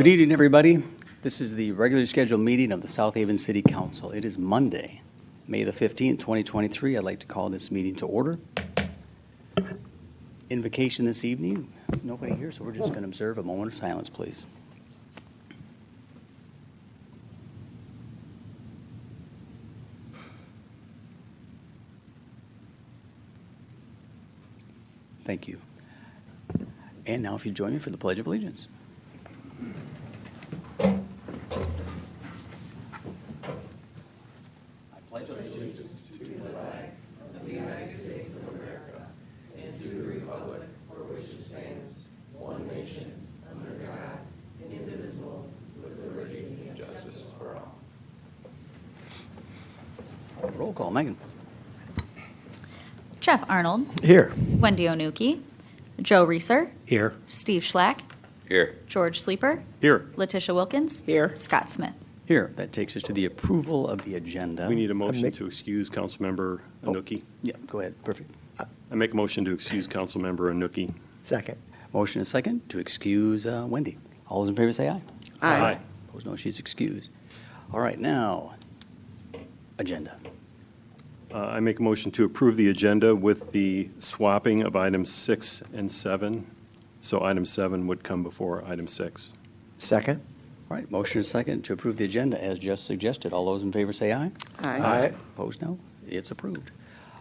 Good evening, everybody. This is the regularly scheduled meeting of the South Haven City Council. It is Monday, May the 15th, 2023. I'd like to call this meeting to order. In vacation this evening, nobody here, so we're just going to observe a moment of silence, please. Thank you. And now if you join me for the Pledge of Allegiance. Roll call, Megan. Jeff Arnold. Here. Wendy Onuki. Joe Reeser. Here. Steve Schlack. Here. George Sleeper. Here. Letitia Wilkins. Here. Scott Smith. Here, that takes us to the approval of the agenda. We need a motion to excuse Councilmember Anuki. Yeah, go ahead. Perfect. I make a motion to excuse Councilmember Anuki. Second. Motion and second to excuse Wendy. All those in favor say aye. Aye. Opposed, no. She's excused. All right, now, agenda. I make a motion to approve the agenda with the swapping of items 6 and 7. So item 7 would come before item 6. Second. All right, motion and second to approve the agenda as just suggested. All those in favor say aye. Aye. Opposed, no. It's approved.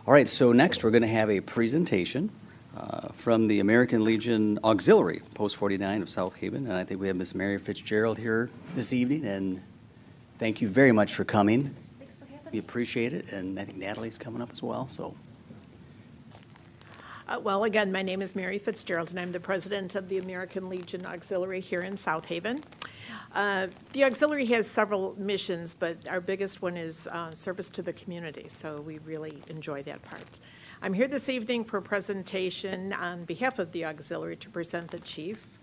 All right, so next we're going to have a presentation from the American Legion Auxiliary, Post 49 of South Haven. And I think we have Miss Mary Fitzgerald here this evening. And thank you very much for coming. Thanks for having We me. appreciate it. And I think Natalie's coming up as well. So, Well, again, my name is Mary Fitzgerald, and I'm the president of the American Legion Auxiliary here in South Haven. The auxiliary has several missions, but our biggest one is service to the community, so we really enjoy that part. I'm here this evening for a presentation on behalf of the auxiliary to present the chief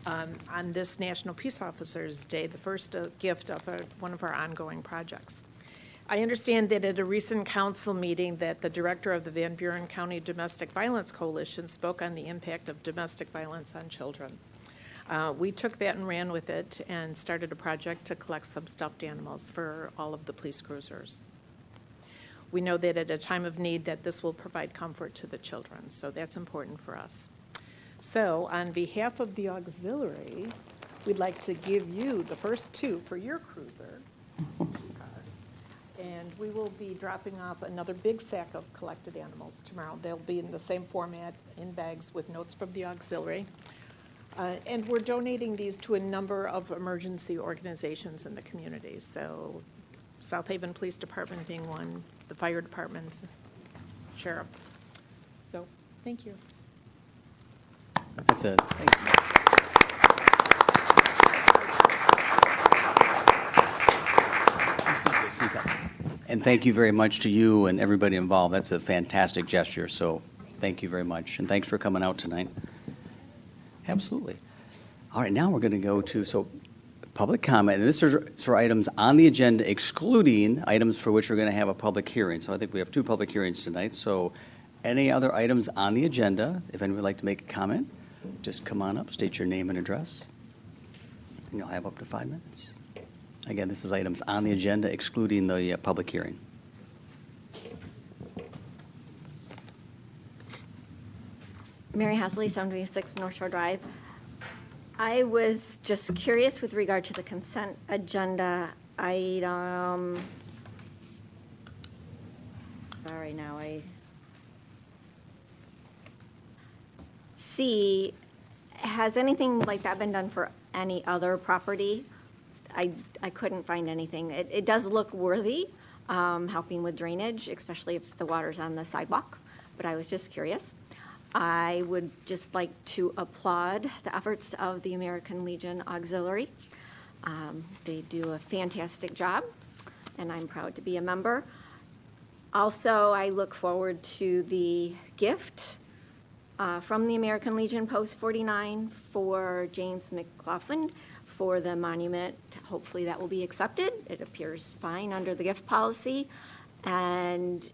on this National Peace Officers Day, the first gift of one of our ongoing projects. I understand that at a recent council meeting that the director of the Van Buren County Domestic Violence Coalition spoke on the impact of domestic violence on children. We took that and ran with it and started a project to collect some stuffed animals for all of the police cruisers. We know that at a time of need that this will provide comfort to the children, so that's important for us. So on behalf of the auxiliary, we'd like to give you the first two for your cruiser. And we will be dropping off another big sack of collected animals tomorrow. They'll be in the same format, in bags with notes from the auxiliary. And we're donating these to a number of emergency organizations in the community. So South Haven Police Department being one, the fire departments, sheriff. So, thank you. that's a thank you. And thank you very much to you and everybody involved. That's a fantastic gesture. So thank you very much. And thanks for coming out tonight. Absolutely. All right, now we're going to go to public comment. And this is for items on the agenda, excluding items for which we're going to have a public hearing. So I think we have two public hearings tonight. So any other items on the agenda, if anyone would like to make a comment, just come on up, state your name and address, and you'll have up to 5 minutes. Again, this is items on the agenda, excluding the public hearing. Mary Hasley, 726 North Shore Drive. I was just curious with regard to the consent agenda item. Sorry, now I see. Has anything like that been done for any other property? I couldn't find anything. It does look worthy, helping with drainage, especially if the water's on the sidewalk, but I was just curious. I would just like to applaud the efforts of the American Legion Auxiliary. They do a fantastic job, and I'm proud to be a member. Also, I look forward to the gift from the American Legion Post 49 for James McLaughlin for the monument. Hopefully that will be accepted. It appears fine under the gift policy. And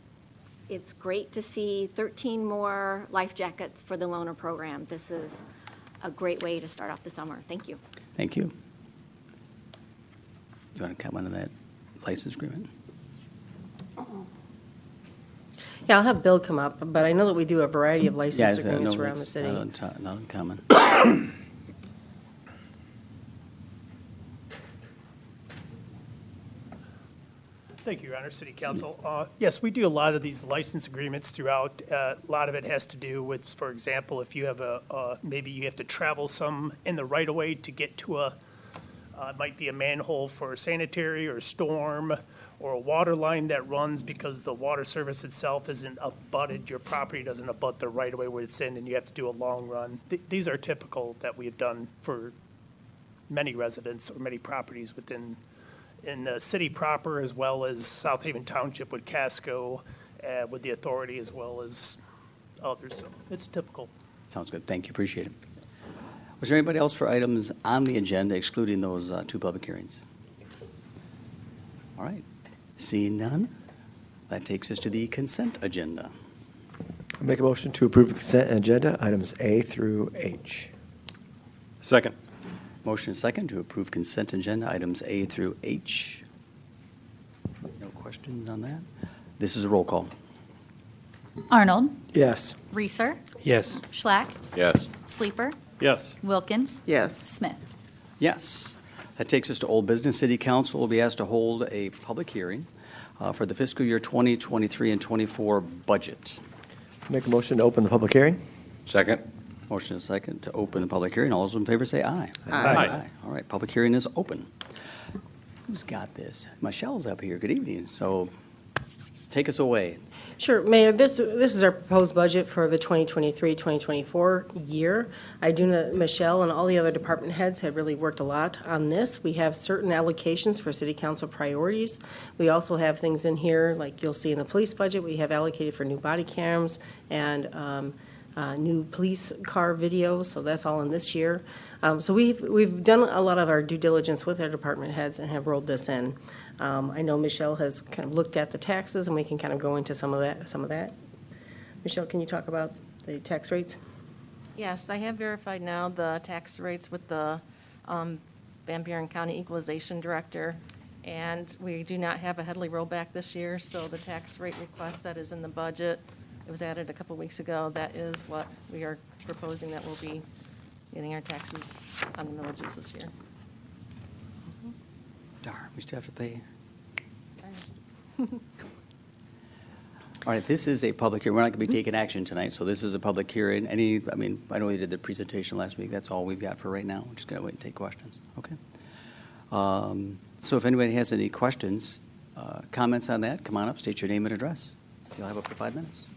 it's great to see 13 more life jackets for the loaner program. This is a great way to start off the summer. Thank you. Thank you. You want to comment on that license agreement? Yeah, I'll have Bill come up, but I know that we do a variety of license Yeah, agreements no, around the that's city. not uncommon. Thank you, Your Honor, City Council. Yes, we do a lot of these license agreements throughout. A lot of it has to do with, for example, if you have maybe you have to travel some in the right-of-way to get to it might be a manhole for sanitary or storm, or a water line that runs because the water service itself isn't abutted, your property doesn't abut the right-of-way where it's in, and you have to do a long run. These are typical that we have done for many residents or many properties in the city proper, as well as South Haven Township with Casco, with the authority, as well as others. So it's typical. Sounds good. Thank you. Appreciate it. Was there anybody else for items on the agenda excluding those two public hearings? All right. Seeing none, that takes us to the consent agenda. I make a motion to approve the consent agenda, items A through H. Second. Motion is second to approve consent agenda items A through H. No questions on that? This is a roll call. Arnold, Yes. Reeser, Yes. Schlack, Yes. Sleeper, Yes. Wilkins, Yes. Smith. Yes. That takes us to old business. City Council will be asked to hold a public hearing for the fiscal year 2023 and 24 budget. Make a motion to open the public hearing. Second? Motion is second to open the public hearing. All those in favor say aye. Aye. All right, public hearing is open. Who's got this? Michelle's up here. Good evening. So take us away. Sure, Mayor, this is our proposed budget for the 2023-2024 year. I do know that Michelle and all the other department heads have really worked a lot on this. We have certain allocations for city council priorities. We also have things in here, like you'll see in the police budget, we have allocated for new body cams and new police car videos, so that's all in this year. So we've done a lot of our due diligence with our department heads and have rolled this in. I know Michelle has kind of looked at the taxes, and we can kind of go into some of that. Michelle, can you talk about the tax rates? Yes, I have verified now the tax rates with the Van Buren County Equalization Director, and we do not have a Headley rollback this year, so the tax rate request that is in the budget, it was added a couple weeks ago, that is what we are proposing that we'll be getting our taxes on the millages this year. Darn, we still have to pay. All right, this is a public hearing. We're not going to be taking action tonight, so this is a public hearing. I know you did the presentation last week. That's all we've got for right now. We're just going to wait and take questions. Okay. So if anybody has any questions, comments on that, come on up, state your name and address. You'll have up to 5 minutes.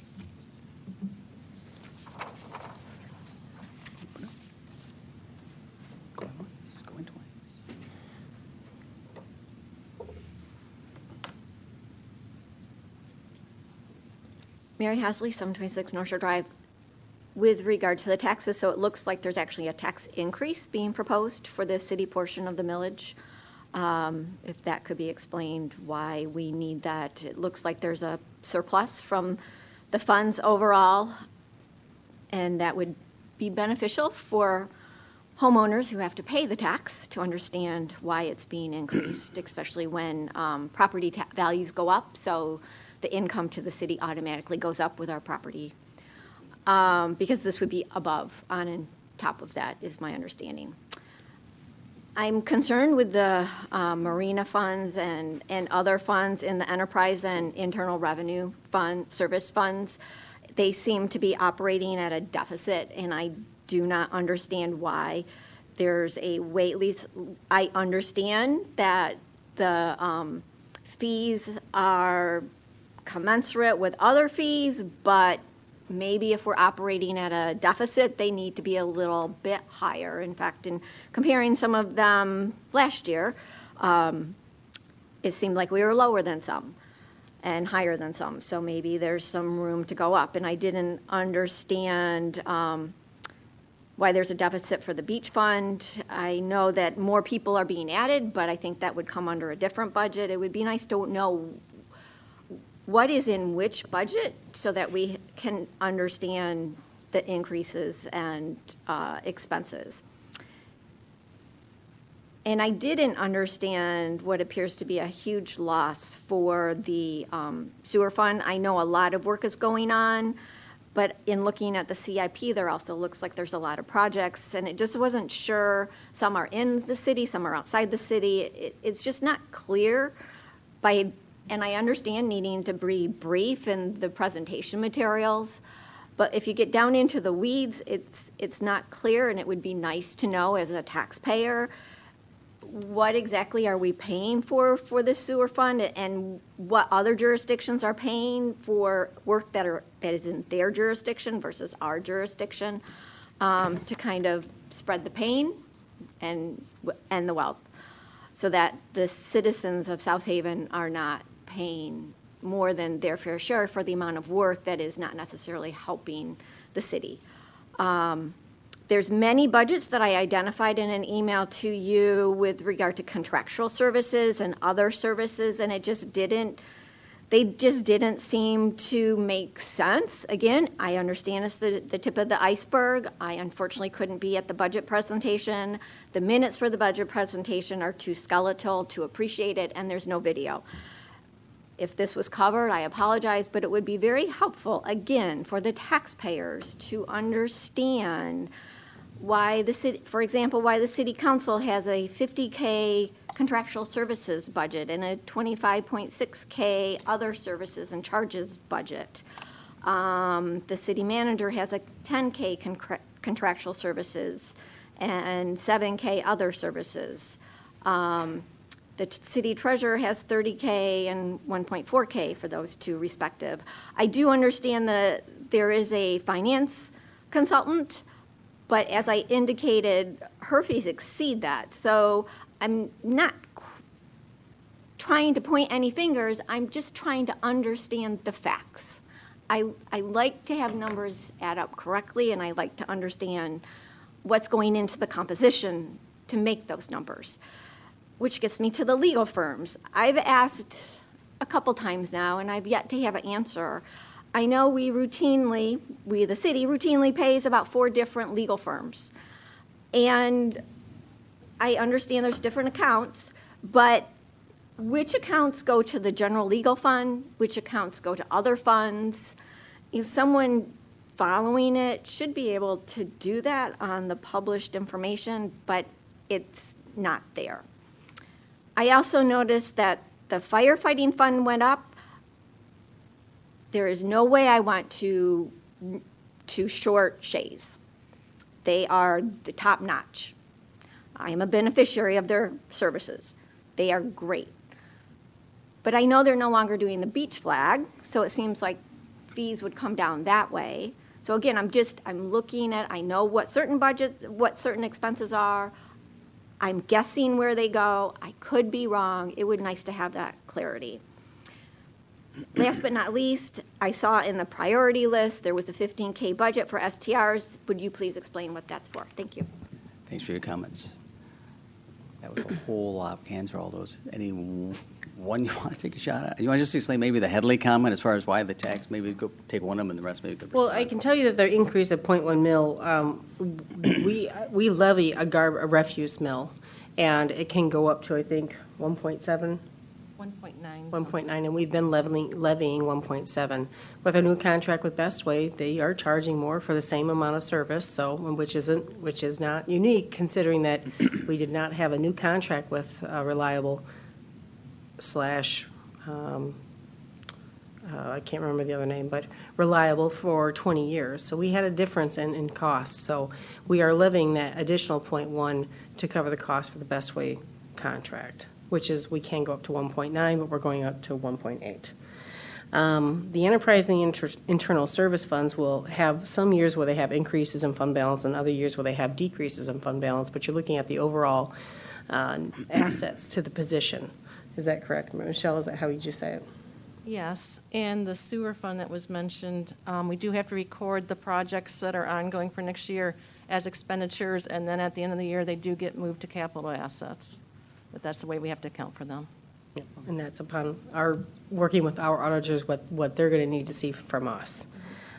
Going once, going twice. Mary Hasley, 726 North Shore Drive. With regard to the taxes, so it looks like there's actually a tax increase being proposed for the city portion of the millage. If that could be explained, why we need that. It looks like there's a surplus from the funds overall, and that would be beneficial for homeowners who have to pay the tax to understand why it's being increased, especially when property values go up, so the income to the city automatically goes up with our property. Because this would be above, on and top of that, is my understanding. I'm concerned with the marina funds and other funds in the enterprise and internal revenue fund, service funds. They seem to be operating at a deficit, and I do not understand why. There's a wait list. I understand that the fees are commensurate with other fees, but maybe if we're operating at a deficit, they need to be a little bit higher. In fact, in comparing some of them last year, it seemed like we were lower than some and higher than some. So maybe there's some room to go up. And I didn't understand why there's a deficit for the beach fund. I know that more people are being added, but I think that would come under a different budget. It would be nice to know what is in which budget so that we can understand the increases and expenses. And I didn't understand what appears to be a huge loss for the sewer fund. I know a lot of work is going on, but in looking at the CIP, there also looks like there's a lot of projects, and it just wasn't sure. Some are in the city, some are outside the city. It's just not clear and I understand needing to be brief in the presentation materials, but if you get down into the weeds, it's not clear, and it would be nice to know as a taxpayer, what exactly are we paying for the sewer fund, and what other jurisdictions are paying for work that is in their jurisdiction versus our jurisdiction, to kind of spread the pain and the wealth, so that the citizens of South Haven are not paying more than their fair share for the amount of work that is not necessarily helping the city. There's many budgets that I identified in an email to you with regard to contractual services and other services, and they just didn't seem to make sense. Again, I understand it's the tip of the iceberg. I unfortunately couldn't be at the budget presentation. The minutes for the budget presentation are too skeletal to appreciate it, and there's no video. If this was covered, I apologize, but it would be very helpful, again, for the taxpayers to understand why the city, for example, why the city council has a $50K contractual services budget and a $25.6K other services and charges budget. The city manager has a $10K contractual services and $7K other services. The city treasurer has $30K and $1.4K for those two respective. I do understand that there is a finance consultant, but as I indicated, her fees exceed that. So I'm not trying to point any fingers. I'm just trying to understand the facts. I like to have numbers add up correctly, and I like to understand what's going into the composition to make those numbers, which gets me to the legal firms. I've asked a couple times now, and I've yet to have an answer. I know the city routinely pays about 4 different legal firms. And I understand there's different accounts, but which accounts go to the general legal fund? Which accounts go to other funds? If someone following it should be able to do that on the published information, but it's not there. I also noticed that the firefighting fund went up. There is no way I want to short Shays. They are the top notch. I am a beneficiary of their services. They are great. But I know they're no longer doing the beach flag, so it seems like fees would come down that way. So again, I'm looking at, I know what certain expenses are. I'm guessing where they go. I could be wrong. It would be nice to have that clarity. Last but not least, I saw in the priority list, there was a $15K budget for STRs. Would you please explain what that's for? Thank you. Thanks for your comments. That was a whole lot of answer all those. Any one you want to take a shot at? You want to just explain maybe the Headley comment as far as why the tax, maybe go take one of them and the rest maybe could Well, respond. I can tell you that the increase of 0.1 mil, we levy a refuse mill, and it can go up to, I think, 1.7. 1.9. 1.9, and we've been levying 1.7. With our new contract with Bestway, they are charging more for the same amount of service, so, which is not unique, considering that we did not have a new contract with Reliable slash, I can't remember the other name, but Reliable for 20 years. So we had a difference in costs. So we are levying that additional 0.1 to cover the cost for the Bestway contract, which is, we can go up to 1.9, but we're going up to 1.8. The enterprise and the internal service funds will have some years where they have increases in fund balance and other years where they have decreases in fund balance, but you're looking at the overall assets to the position. Is that correct, Michelle? Is that how you just say it? Yes, and the sewer fund that was mentioned, we do have to record the projects that are ongoing for next year as expenditures, and then at the end of the year, they do get moved to capital assets. But that's the way we have to account for them. Yeah, and that's upon our, working with our auditors, what they're going to need to see from us.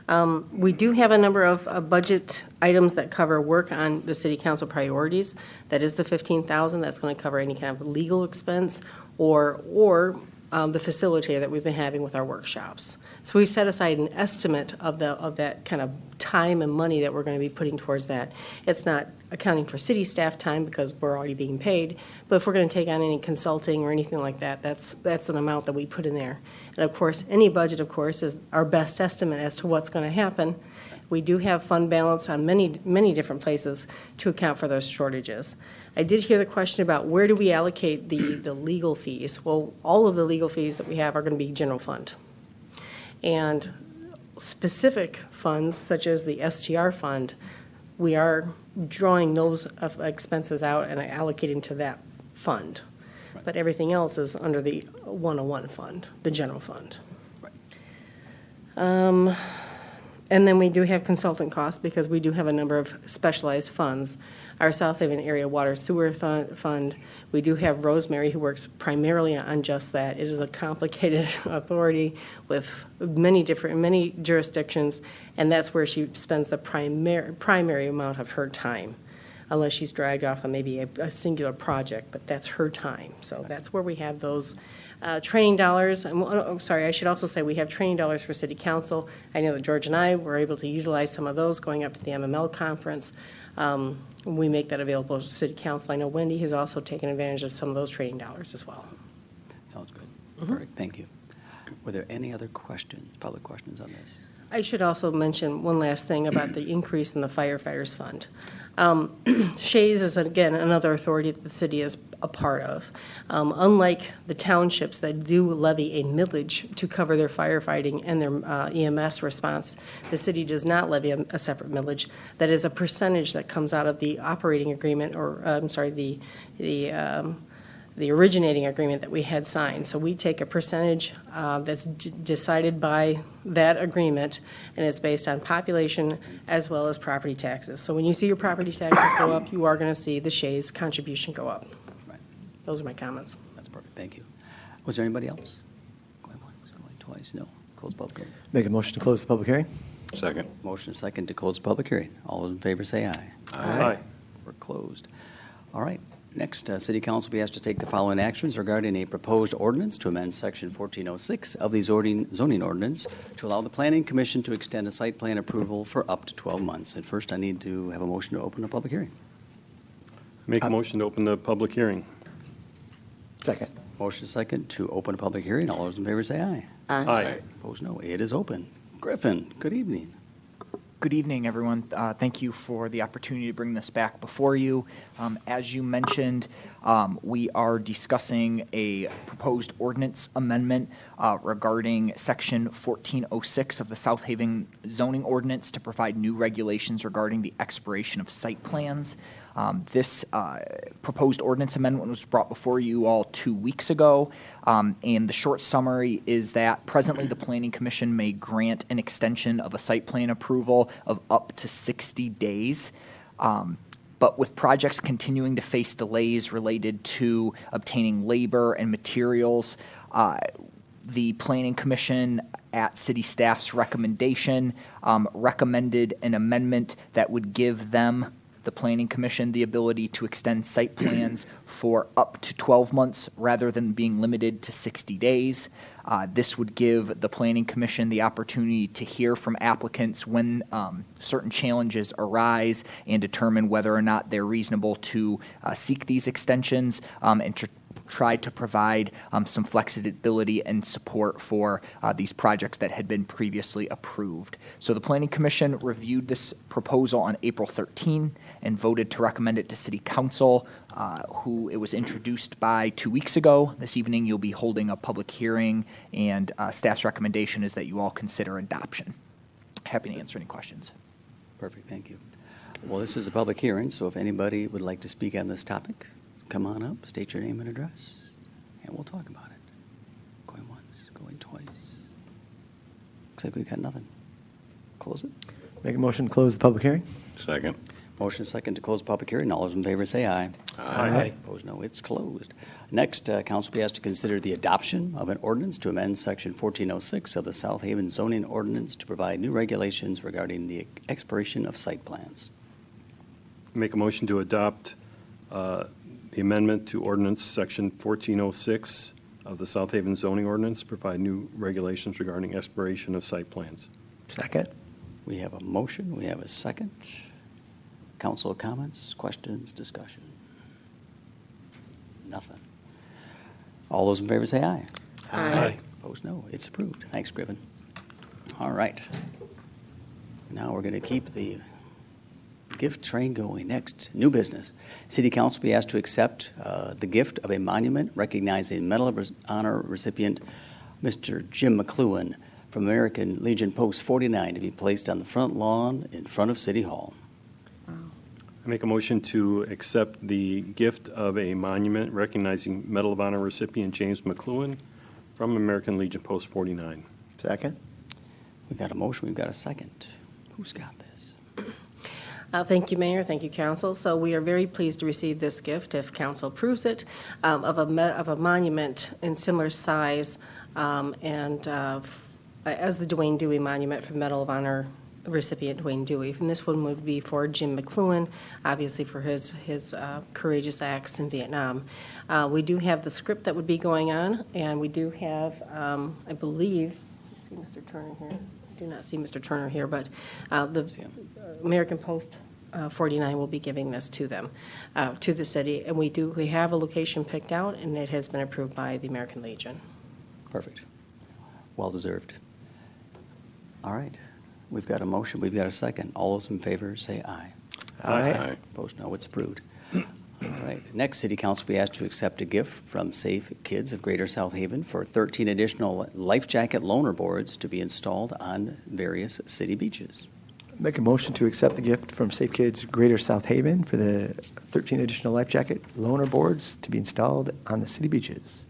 We do have a number of budget items that cover work on the city council priorities. That is the 15,000. That's going to cover any kind of legal expense or the facilitator that we've been having with our workshops. So we set aside an estimate of that kind of time and money that we're going to be putting towards that. It's not accounting for city staff time because we're already being paid, but if we're going to take on any consulting or anything like that, that's an amount that we put in there. And of course, any budget, of course, is our best estimate as to what's going to happen. We do have fund balance on many different places to account for those shortages. I did hear the question about where do we allocate the legal fees? Well, all of the legal fees that we have are going to be general fund. And specific funds, such as the STR fund, we are drawing those expenses out and allocating to that fund. But everything else is under the 101 fund, the general fund. And then we do have consultant costs because we do have a number of specialized funds. Our South Haven Area Water Sewer Fund, we do have Rosemary who works primarily on just that. It is a complicated authority with many jurisdictions, and that's where she spends the primary amount of her time, unless she's dragged off on maybe a singular project, but that's her time. So that's where we have those training dollars. I'm sorry, I should also say we have training dollars for city council. I know that George and I were able to utilize some of those going up to the MML conference. We make that available to city council. I know Wendy has also taken advantage of some of those training dollars as well. Sounds good. Perfect, thank you. Were there any other questions, public questions on this? I should also mention one last thing about the increase in the firefighters fund. Shays is, again, another authority that the city is a part of. Unlike the townships that do levy a millage to cover their firefighting and their EMS response, the city does not levy a separate millage. That is a percentage that comes out of the operating agreement, or, I'm sorry, the originating agreement that we had signed. So we take a percentage that's decided by that agreement, and it's based on population as well as property taxes. So when you see your property taxes go up, you are going to see the Shays contribution go up. Right. Those are my comments. That's perfect, thank you. Was there anybody else? Going once, going twice, no. Close public hearing. Make a motion to close the public hearing? Second. Motion second to close the public hearing. All those in favor say aye. Aye. We're closed. All right. Next, City Council will be asked to take the following actions regarding a proposed ordinance to amend Section 1406 of the zoning ordinance to allow the Planning Commission to extend a site plan approval for up to 12 months. And first, I need to have a motion to open a public hearing. Make a motion to open the public hearing. Second. Motion second to open a public hearing. All those in favor say aye. Aye. Opposed, no. It is open. Griffin, good evening. Good evening, everyone. Thank you for the opportunity to bring this back before you. As you mentioned, we are discussing a proposed ordinance amendment regarding Section 1406 of the South Haven zoning ordinance to provide new regulations regarding the expiration of site plans. This proposed ordinance amendment was brought before you all 2 weeks ago, and the short summary is that presently the Planning Commission may grant an extension of a site plan approval of up to 60 days. But with projects continuing to face delays related to obtaining labor and materials, the Planning Commission, at city staff's recommendation, recommended an amendment that would give them, the Planning Commission, the ability to extend site plans for up to 12 months rather than being limited to 60 days. This would give the Planning Commission the opportunity to hear from applicants when certain challenges arise and determine whether or not they're reasonable to seek these extensions and to try to provide some flexibility and support for these projects that had been previously approved. So the Planning Commission reviewed this proposal on April 13 and voted to recommend it to City Council, who it was introduced by 2 weeks ago. This evening you'll be holding a public hearing, and staff's recommendation is that you all consider adoption. Happy to answer any questions. Perfect, thank you. Well, this is a public hearing, so if anybody would like to speak on this topic, come on up, state your name and address, and we'll talk about it. Going once, going twice. Looks like we've got nothing. Close it. Make a motion to close the public hearing? Second. Motion second to close public hearing. All those in favor say aye. Aye. Opposed, no. It's closed. Next, council will be asked to consider the adoption of an ordinance to amend Section 1406 of the South Haven zoning ordinance to provide new regulations regarding the expiration of site plans. Make a motion to adopt the amendment to ordinance section 1406 of the South Haven zoning ordinance, provide new regulations regarding expiration of site plans. Second. We have a motion. We have a second. Council comments, questions, discussion? Nothing. All those in favor say aye. Aye. Opposed, no. It's approved. Thanks, Griffin. All right. Now we're going to keep the gift train going. Next, new business. City Council will be asked to accept the gift of a monument recognizing Medal of Honor recipient Mr. Jim McLuhan from American Legion Post 49 to be placed on the front lawn in front of City Hall. I make a motion to accept the gift of a monument recognizing Medal of Honor recipient James McLuhan from American Legion Post 49. Second. We've got a motion. We've got a second. Who's got this? Thank you, Mayor. Thank you, Council. So we are very pleased to receive this gift, if Council approves it, of a monument in similar size as the Dwayne Dewey Monument for the Medal of Honor recipient Dwayne Dewey. And this one would be for Jim McLuhan, obviously for his courageous acts in Vietnam. We do have the script that would be going on, and we do have, I believe, see Mr. Turner here. I do not see Mr. Turner here, but the American Post 49 will be giving this to them, to the city. And we have a location picked out, and it has been approved by the American Legion. Perfect. Well deserved. All right. We've got a motion. We've got a second. All those in favor say aye. Aye. Opposed, no. It's approved. All right. Next, City Council will be asked to accept a gift from Safe Kids of Greater South Haven for 13 additional life jacket loaner boards to be installed on various city beaches. Make a motion to accept the gift from Safe Kids Greater South Haven for the 13 additional life jacket loaner boards to be installed on the city beaches.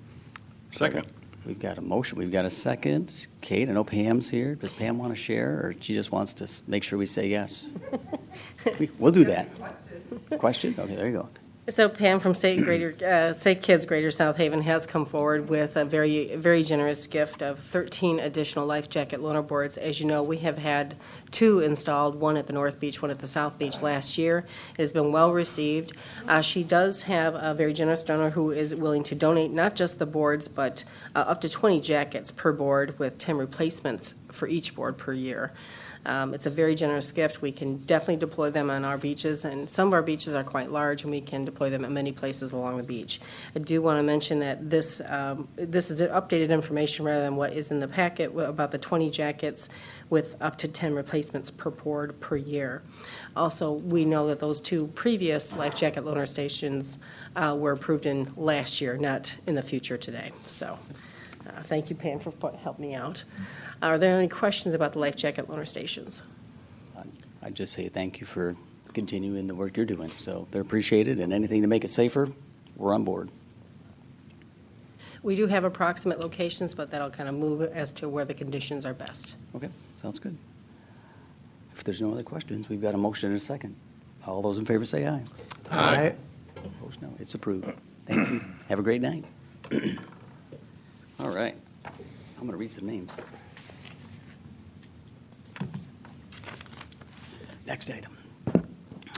Second. We've got a motion. We've got a second. Kate, I know Pam's here. Does Pam want to share, or she just wants to make sure we say yes? We'll do that. Questions? Okay, there you go. So Pam from Safe Kids Greater South Haven has come forward with a very, very generous gift of 13 additional life jacket loaner boards. As you know, we have had 2 installed, one at the North Beach, one at the South Beach last year. It has been well received. She does have a very generous donor who is willing to donate not just the boards, but up to 20 jackets per board with 10 replacements for each board per year. It's a very generous gift. We can definitely deploy them on our beaches, and some of our beaches are quite large, and we can deploy them at many places along the beach. I do want to mention that this is updated information rather than what is in the packet about the 20 jackets with up to 10 replacements per board per year. Also, we know that those 2 previous life jacket loaner stations were approved in last year, not in the future today. So thank you, Pam, for helping me out. Are there any questions about the life jacket loaner stations? I'd just say thank you for continuing the work you're doing. So they're appreciated, and anything to make it safer, we're on board. We do have approximate locations, but that'll kind of move as to where the conditions are best. Okay, sounds good. If there's no other questions, we've got a motion and a second. All those in favor say aye. Aye. Opposed, no. It's approved. Thank you. Have a great night. All right. I'm going to read some names. Next item.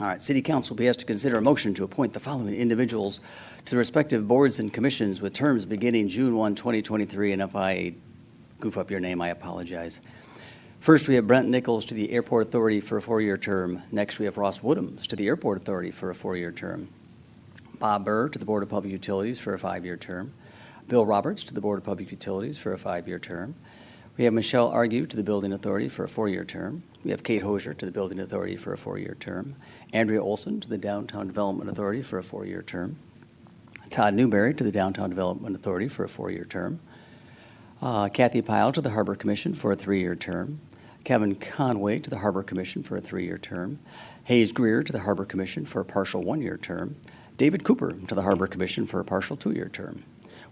All right, City Council will be asked to consider a motion to appoint the following individuals to the respective boards and commissions with terms beginning June 1, 2023, and if I goof up your name, I apologize. First, we have Brent Nichols to the Airport Authority for a 4-year term. Next, we have Ross Woodhams to the Airport Authority for a 4-year term. Bob Burr to the Board of Public Utilities for a 5-year term. Bill Roberts to the Board of Public Utilities for a 5-year term. We have Michelle Argue to the Building Authority for a 4-year term. We have Kate Hosier to the Building Authority for a 4-year term. Andrea Olson to the Downtown Development Authority for a 4-year term. Todd Newberry to the Downtown Development Authority for a 4-year term. Kathy Pyle to the Harbor Commission for a 3-year term. Kevin Conway to the Harbor Commission for a 3-year term. Hayes Greer to the Harbor Commission for a partial 1-year term. David Cooper to the Harbor Commission for a partial 2-year term.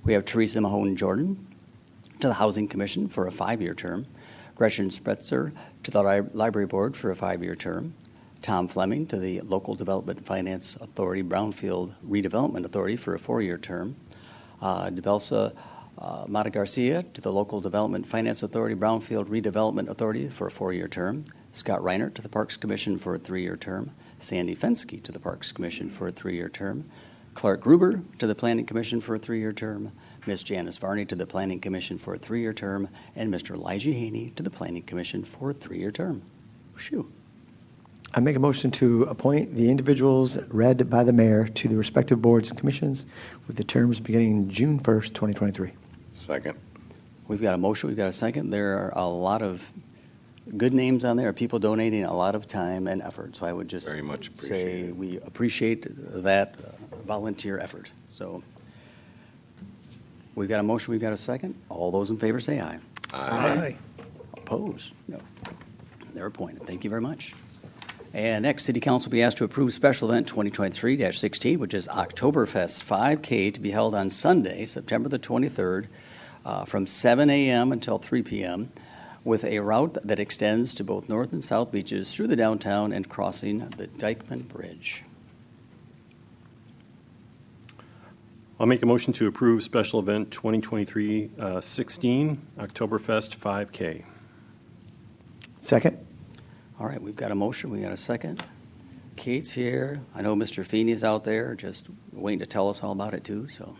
We have Teresa Mahone Jordan to the Housing Commission for a 5-year term. Gretchen Spretzer to the Library Board for a 5-year term. Tom Fleming to the Local Development Finance Authority Brownfield Redevelopment Authority for a 4-year term. DeBelsa Mata Garcia to the Local Development Finance Authority Brownfield Redevelopment Authority for a 4-year term. Scott Reiner to the Parks Commission for a 3-year term. Sandy Fensky to the Parks Commission for a 3-year term. Clark Gruber to the Planning Commission for a 3-year term. Ms. Janice Varney to the Planning Commission for a 3-year term. And Mr. Elijah Haney to the Planning Commission for a 3-year term. Phew. I make a motion to appoint the individuals read by the mayor to the respective boards and commissions with the terms beginning June 1st, 2023. Second. We've got a motion, we've got a second. There are a lot of good names on there, people donating a lot of time and effort. So I would just Very much say appreciated. we appreciate that volunteer effort. So we've got a motion, we've got a second. All those in favor say aye. Aye. Opposed? No. They're appointed. Thank you very much. And next, City Council will be asked to approve special event 2023-16, which is Oktoberfest 5K to be held on Sunday, September the 23rd, from 7 a.m. until 3 p.m., with a route that extends to both north and south beaches through the downtown and crossing the Dykeman Bridge. I'll make a motion to approve special event 2023-16, Oktoberfest 5K. Second? All right, we've got a motion, we got a second. Kate's here. I know Mr. Feeney's out there, just waiting to tell us all about it too, so.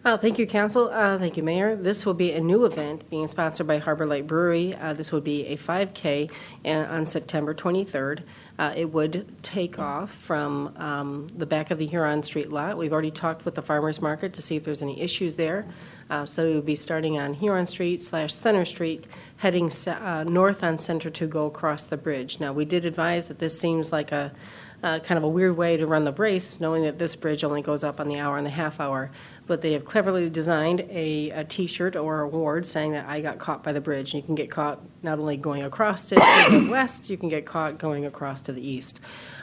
Thank you, Council. Thank you, Mayor. This will be a new event being sponsored by Harbor Light Brewery. This would be a 5K on September 23rd. It would take off from the back of the Huron Street lot. We've already talked with the farmers market to see if there's any issues there. So it would be starting on Huron Street / Center Street, heading north on Center to go across the bridge. Now, we did advise that this seems like a kind of a weird way to run the race, knowing that this bridge only goes up on the hour and a half hour. But they have cleverly designed a T-shirt or award saying that I got caught by the bridge. And you can get caught not only going across it to the west, you can get caught going across to the east.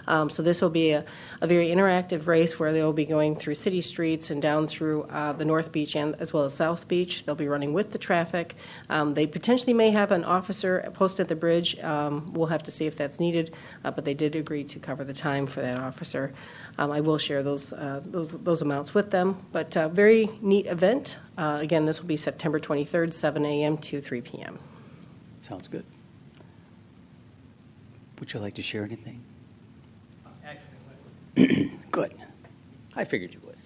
So this will be a very interactive race where they will be going through city streets and down through the North Beach and as well as South Beach. They'll be running with the traffic. They potentially may have an officer posted at the bridge. We'll have to see if that's needed, but they did agree to cover the time for that officer. I will share those amounts with them. But very neat event. Again, this will be September 23rd, 7 a.m. to 3 p.m. Sounds good. Would you like to share anything? Good. I figured you would.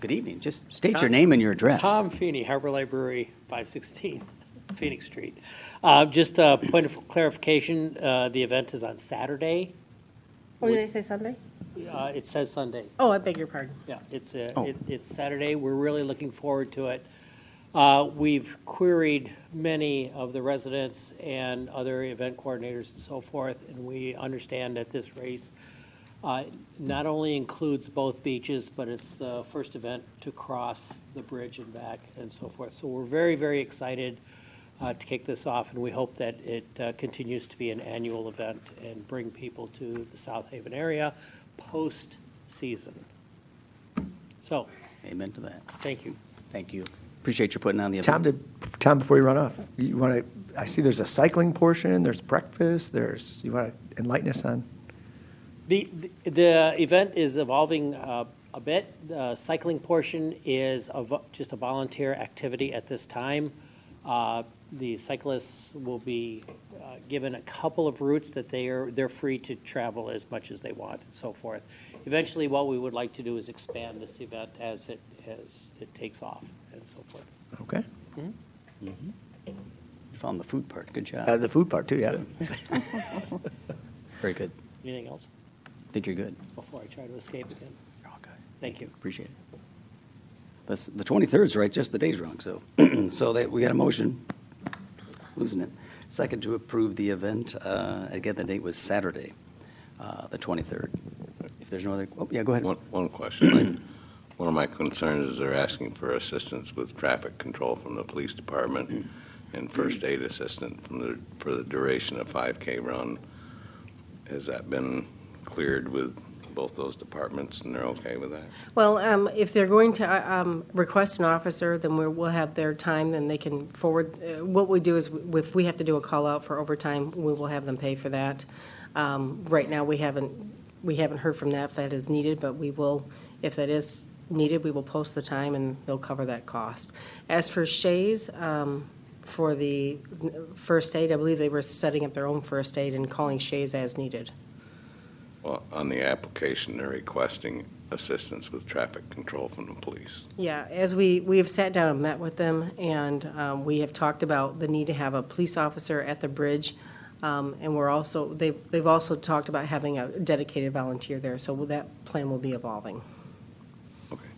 Good evening. Just state your name and your address. Tom Feeney, Harbor Light Brewery, 516 Phoenix Street. Just a point of clarification, the event is on Saturday. Oh, did I say Sunday? It says Sunday. Oh, I beg your pardon. Yeah, it's Oh. it's Saturday. We're really looking forward to it. We've queried many of the residents and other event coordinators and so forth, and we understand that this race not only includes both beaches, but it's the first event to cross the bridge and back and so forth. So we're very, very excited to kick this off, and we hope that it continues to be an annual event and bring people to the South Haven area post-season. So, Amen to that. thank you. Thank you. Appreciate you putting on the event. Tom, before you run off, you want to, I see there's a cycling portion, there's breakfast, you want to enlighten us on? The event is evolving a bit. The cycling portion is just a volunteer activity at this time. The cyclists will be given a couple of routes that they're free to travel as much as they want and so forth. Eventually, what we would like to do is expand this event as it takes off and so forth. Okay. You found the food part. Good job. The food part too, yeah. Very good. Anything else I think you're good. before I try to escape again? You're all good. Thank you. Appreciate it. The 23rd is right, just the day's wrong, so. So that we got a motion, losing it. Second to approve the event. Again, the date was Saturday, the 23rd. If there's no other, oh, yeah, go ahead. One question. One of my concerns is they're asking for assistance with traffic control from the police department and first aid assistant for the duration of 5K run. Has that been cleared with both those departments, and they're okay with that? Well, if they're going to request an officer, then we'll have their time, then they can forward. What we do is if we have to do a call out for overtime, we will have them pay for that. Right now, we haven't heard from that if that is needed, but we will, if that is needed, we will post the time and they'll cover that cost. As for Shays, for the first aid, I believe they were setting up their own first aid and calling Shays as needed. Well, on the application, they're requesting assistance with traffic control from the police. Yeah, as we have sat down and met with them, and we have talked about the need to have a police officer at the bridge, and we're also, they've also talked about having a dedicated volunteer there, so that plan will be evolving. Okay,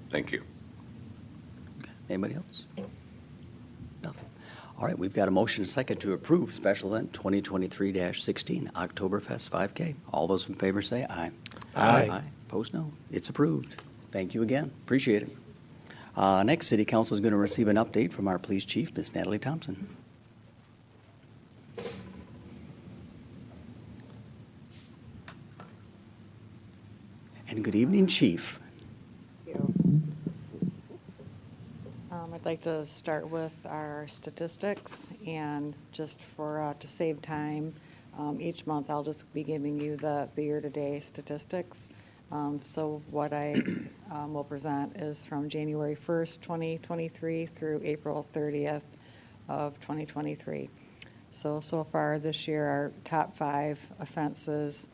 thank you. Anybody else? Nothing. All right, we've got a motion and a second to approve special event 2023-16, Oktoberfest 5K. All those in favor say aye. Aye. Opposed, no. It's approved. Thank you again. Appreciate it. Next, City Council is going to receive an update from our Police Chief, Ms. Natalie Thompson. And good evening, Chief. I'd like to start with our statistics, and just for, to save time, each month I'll just be giving you the year-to-date statistics. So what I will present is from January 1st, 2023 through April 30th of 2023. So far this year, our top 5 offenses,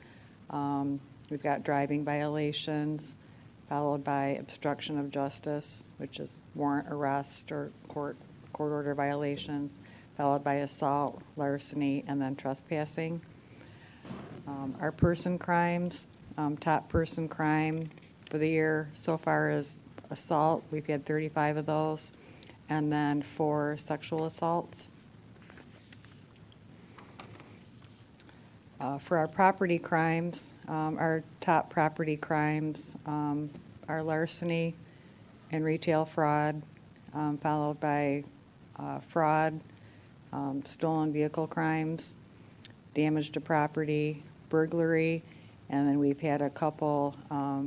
we've got driving violations, followed by obstruction of justice, which is warrant arrest or court order violations, followed by assault, larceny, and then trespassing. Our person crimes, top person crime for the year so far is assault. We've had 35 of those, and then 4 sexual assaults. For our property crimes, our top property crimes are larceny and retail fraud, followed by fraud, stolen vehicle crimes, damage to property, burglary, and then we've had a couple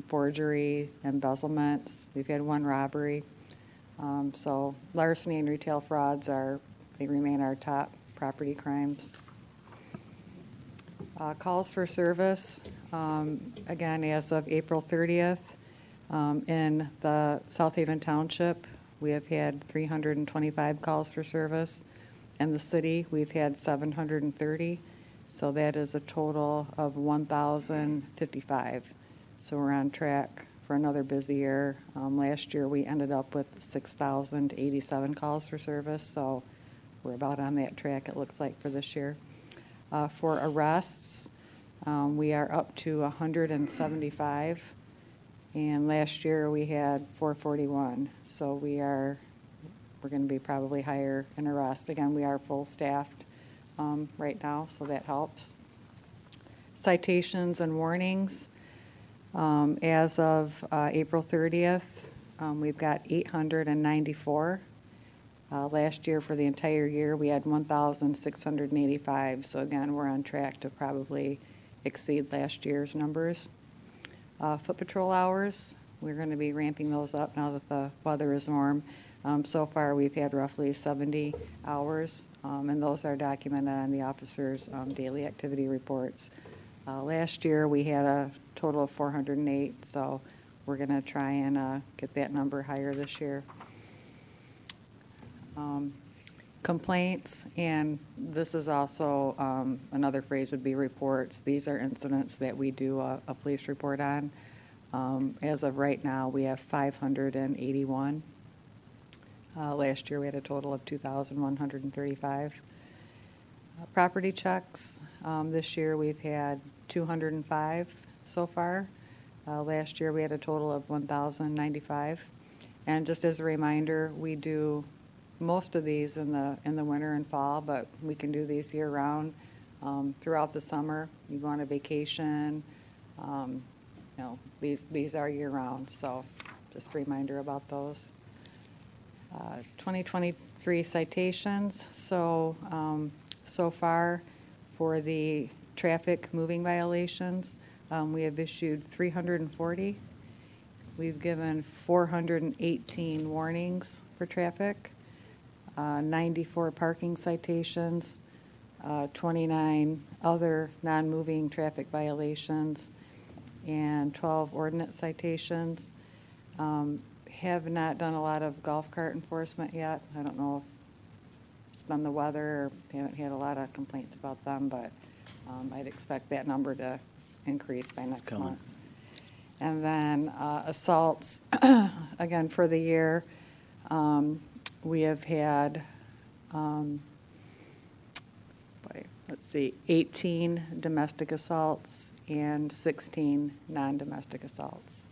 forgery, embezzlements. We've had 1 robbery. So larceny and retail frauds they remain our top property crimes. Calls for service, again, as of April 30th, in the South Haven Township, we have had 325 calls for service. In the city, we've had 730, so that is a total of 1,055. So we're on track for another busy year. Last year, we ended up with 6,087 calls for service, so we're about on that track, it looks like, for this year. For arrests, we are up to 175, and last year we had 441. So we're going to be probably higher in arrest. Again, we are full staffed right now, so that helps. Citations and warnings, as of April 30th, we've got 894. Last year, for the entire year, we had 1,685. So again, we're on track to probably exceed last year's numbers. Foot patrol hours, we're going to be ramping those up now that the weather is warm. So far, we've had roughly 70 hours, and those are documented on the officers' daily activity reports. Last year, we had a total of 408, so we're going to try and get that number higher this year. Complaints, and this is also another phrase would be reports. These are incidents that we do a police report on. As of right now, we have 581. Last year, we had a total of 2,135. Property checks, this year we've had 205 so far. Last year, we had a total of 1,095. And just as a reminder, we do most of these in the winter and fall, but we can do these year-round. Throughout the summer, you go on a vacation, these are year-round, so just a reminder about those. 2023 citations, so far for the traffic moving violations, we have issued 340. We've given 418 warnings for traffic. 94 parking citations, 29 other non-moving traffic violations, and 12 ordinance citations. Have not done a lot of golf cart enforcement yet. I don't know if it's been the weather, or haven't had a lot of complaints about them, but I'd expect that number to increase by next coming. month. And then assaults, again, for the year, we have had, let's see, 18 domestic assaults and 16 non-domestic assaults.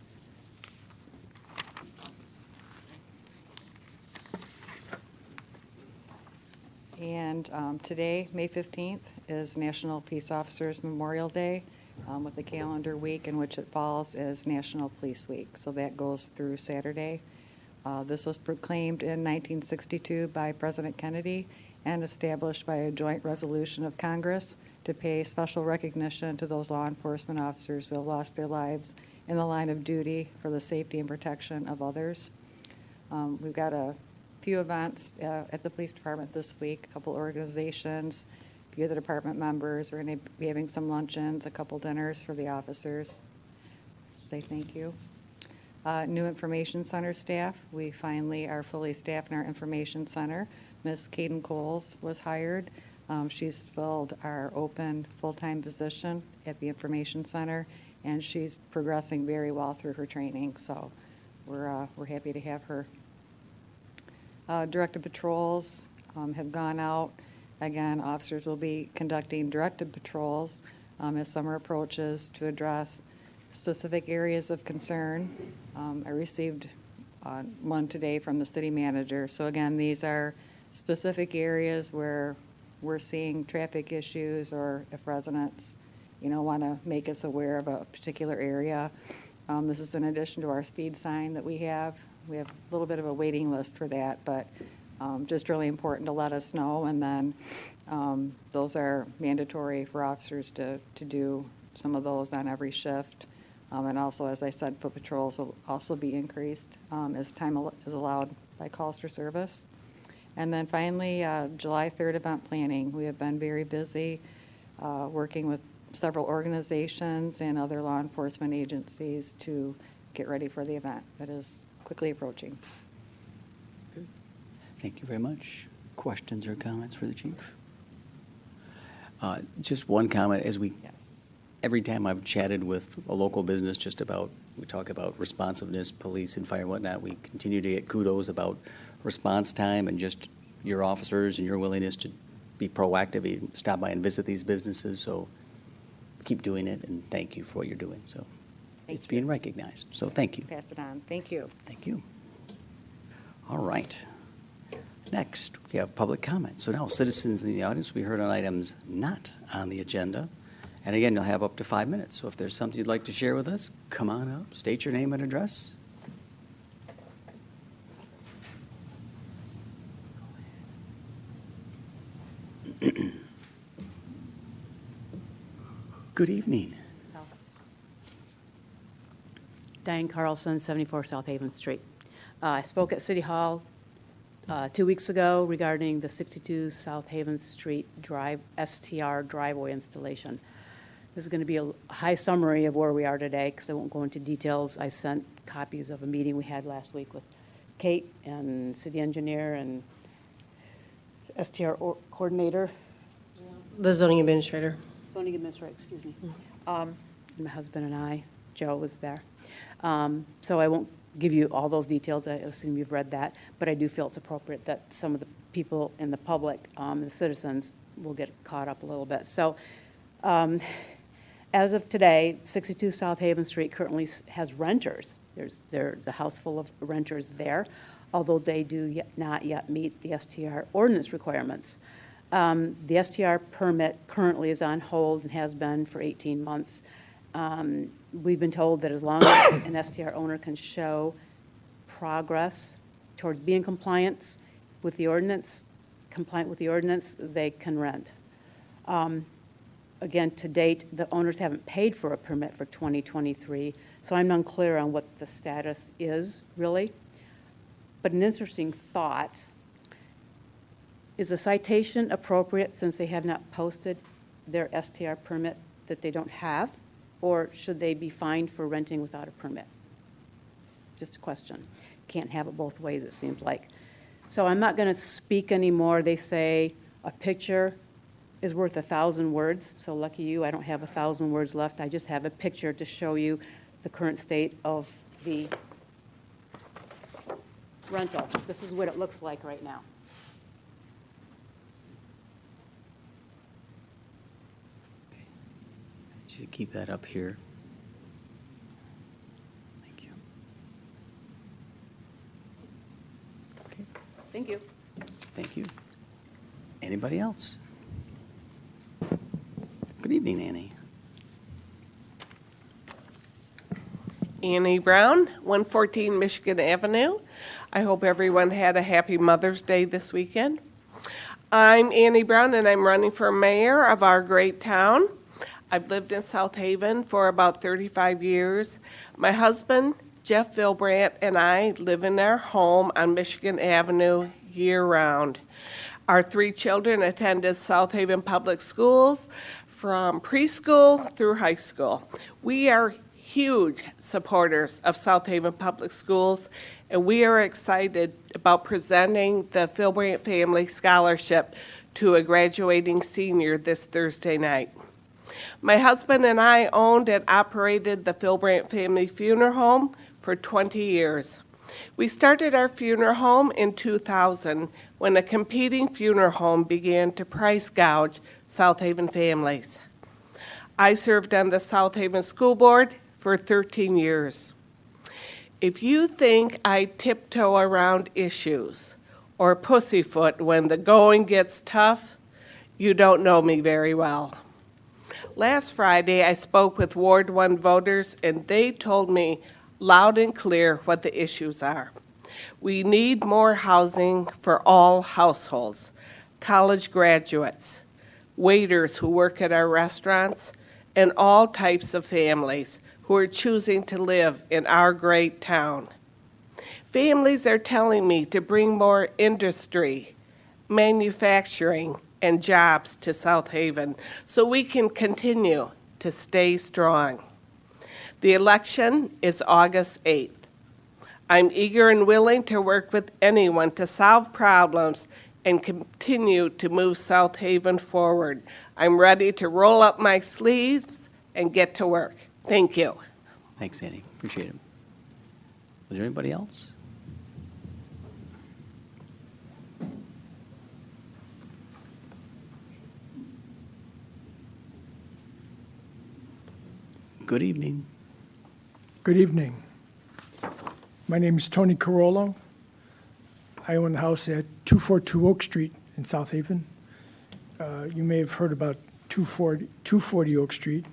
And today, May 15th, is National Peace Officers Memorial Day, with the calendar week in which it falls is National Police Week. So that goes through Saturday. This was proclaimed in 1962 by President Kennedy and established by a joint resolution of Congress to pay special recognition to those law enforcement officers who have lost their lives in the line of duty for the safety and protection of others. We've got a few events at the police department this week, a couple organizations, a few of the department members. We're going to be having some luncheons, a couple dinners for the officers. Say thank you. New information center staff. We finally are fully staffed in our information center. Ms. Caden Coles was hired. She's filled our open full-time position at the information center, and she's progressing very well through her training. So we're happy to have her. Directed patrols have gone out. Again, officers will be conducting directed patrols as summer approaches to address specific areas of concern. I received one today from the city manager. So again, these are specific areas where we're seeing traffic issues, or if residents, want to make us aware of a particular area. This is in addition to our speed sign that we have. We have a little bit of a waiting list for that, but just really important to let us know. And then those are mandatory for officers to do some of those on every shift. And also, as I said, foot patrols will also be increased as time is allowed by calls for service. And then finally, July 3rd event planning. We have been very busy working with several organizations and other law enforcement agencies to get ready for the event that is quickly approaching. Good. Thank you very much. Questions or comments for the chief? Just one comment. Every time I've chatted with a local business we talk about responsiveness, police and fire and whatnot, we continue to get kudos about response time and just your officers and your willingness to be proactive, you stop by and visit these businesses. So keep doing it, and thank you for what you're doing. So it's being recognized. So thank you. Pass it on. Thank you. Thank you. All right. Next, we have public comment. So now citizens in the audience will be heard on items not on the agenda. And again, you'll have up to 5 minutes. So if there's something you'd like to share with us, come on up, state your name and address. Good evening. Diane Carlson, 74 South Haven Street. I spoke at City Hall 2 weeks ago regarding the 62 South Haven Street Drive STR driveway installation. This is going to be a high summary of where we are today, because I won't go into details. I sent copies of a meeting we had last week with Kate and city engineer and STR coordinator. The zoning administrator. Zoning administrator, excuse me. My husband and I, Joe was there. So I won't give you all those details. I assume you've read that. But I do feel it's appropriate that some of the people in the public, the citizens, will get caught up a little bit. So as of today, 62 South Haven Street currently has renters. There's a house full of renters there, although they do not yet meet the STR ordinance requirements. The STR permit currently is on hold and has been for 18 months. We've been told that as long as an STR owner can show progress towards being compliant with the ordinance, they can rent. Again, to date, the owners haven't paid for a permit for 2023, so I'm unclear on what the status is, really. But an interesting thought, Is a citation appropriate since they have not posted their STR permit that they don't have? Or should they be fined for renting without a permit? Just a question. Can't have it both ways, it seems like. So I'm not going to speak anymore. They say a picture is worth 1,000 words. So lucky you, I don't have 1,000 words left. I just have a picture to show you the current state of the rental. This is what it looks like right now. Should keep that up here. Thank you. Okay, Thank you. thank you. Anybody else? Good evening, Annie. Annie Brown, 114 Michigan Avenue. I hope everyone had a happy Mother's Day this weekend. I'm Annie Brown, and I'm running for mayor of our great town. I've lived in South Haven for about 35 years. My husband, Jeff Vilbrandt, and I live in our home on Michigan Avenue year-round. Our 3 children attended South Haven Public Schools from preschool through high school. We are huge supporters of South Haven Public Schools, and we are excited about presenting the Vilbrandt Family Scholarship to a graduating senior this Thursday night. My husband and I owned and operated the Vilbrandt Family Funeral Home for 20 years. We started our funeral home in 2000 when a competing funeral home began to price gouge South Haven families. I served on the South Haven School Board for 13 years. If you think I tiptoe around issues or pussyfoot when the going gets tough, you don't know me very well. Last Friday, I spoke with Ward 1 voters, and they told me loud and clear what the issues are. We need more housing for all households, college graduates, waiters who work at our restaurants, and all types of families who are choosing to live in our great town. Families are telling me to bring more industry, manufacturing, and jobs to South Haven so we can continue to stay strong. The election is August 8th. I'm eager and willing to work with anyone to solve problems and continue to move South Haven forward. I'm ready to roll up my sleeves and get to work. Thank you. Thanks, Annie. Appreciate it. Was there anybody else? Good evening. Good evening. My name is Tony Carollo. I own a house at 242 Oak Street in South Haven. You may have heard about 240 Oak Street.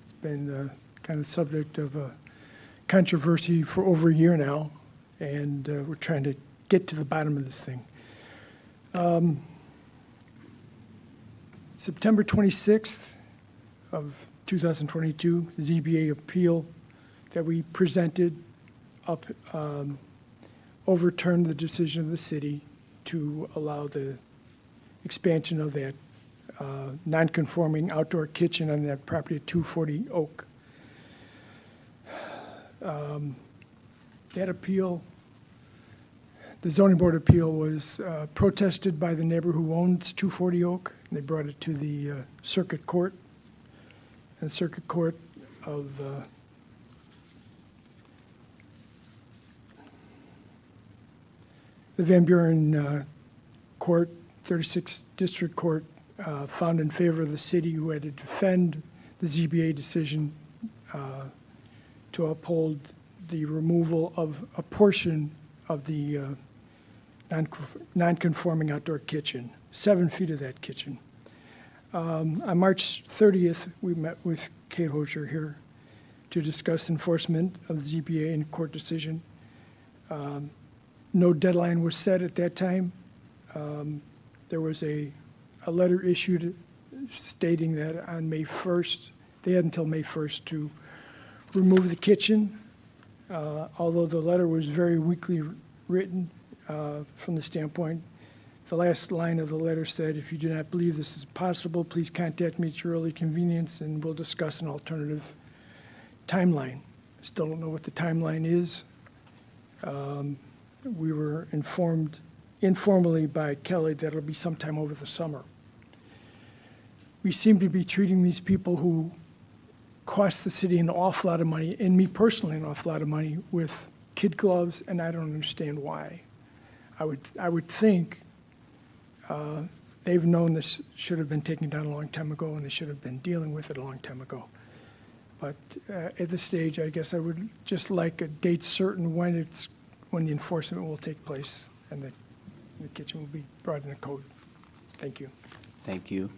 It's been kind of subject of controversy for over a year now, and we're trying to get to the bottom of this thing. September 26th of 2022, the ZBA appeal that we presented overturned the decision of the city to allow the expansion of that non-conforming outdoor kitchen on that property at 240 Oak. That appeal, the zoning board appeal, was protested by the neighbor who owns 240 Oak. And they brought it to the circuit court. And the circuit court of the Van Buren Court, 36th District Court, found in favor of the city, who had to defend the ZBA decision to uphold the removal of a portion of the non-conforming outdoor kitchen, 7 feet of that kitchen. On March 30th, we met with Kate Hosier here to discuss enforcement of the ZBA and court decision. No deadline was set at that time. There was a letter issued stating that on May 1st, they had until May 1st to remove the kitchen. Although the letter was very weakly written from the standpoint The last line of the letter said, "If you do not believe this is possible, please contact me at your early convenience and we'll discuss an alternative timeline." Still don't know what the timeline is. We were informed informally by Kelly that it'll be sometime over the summer. We seem to be treating these people who cost the city an awful lot of money, and me personally an awful lot of money, with kid gloves, and I don't understand why. I would think they've known this should have been taken down a long time ago, and they should have been dealing with it a long time ago. But at this stage, I guess I would just like a date certain when the enforcement will take place and the kitchen will be brought into code. Thank you. Thank you.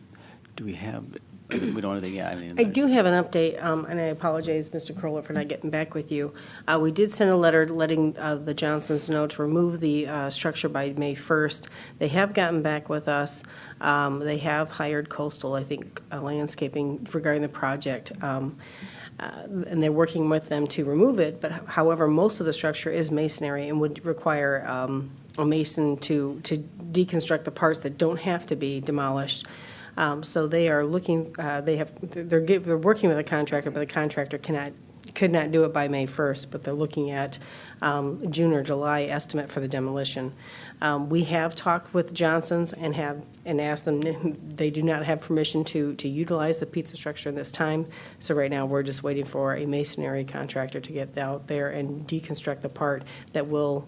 Do we have, we don't have anything, yeah, I mean. I do have an update, and I apologize, Mr. Corolla, for not getting back with you. We did send a letter letting the Johnsons know to remove the structure by May 1st. They have gotten back with us. They have hired Coastal, I think, landscaping regarding the project. And they're working with them to remove it, but however, most of the structure is masonry and would require a mason to deconstruct the parts that don't have to be demolished. So they are looking, they're working with a contractor, but the contractor could not do it by May 1st, but they're looking at June or July estimate for the demolition. We have talked with Johnson's and asked them, they do not have permission to utilize the pizza structure in this time. So right now, we're just waiting for a masonry contractor to get out there and deconstruct the part that will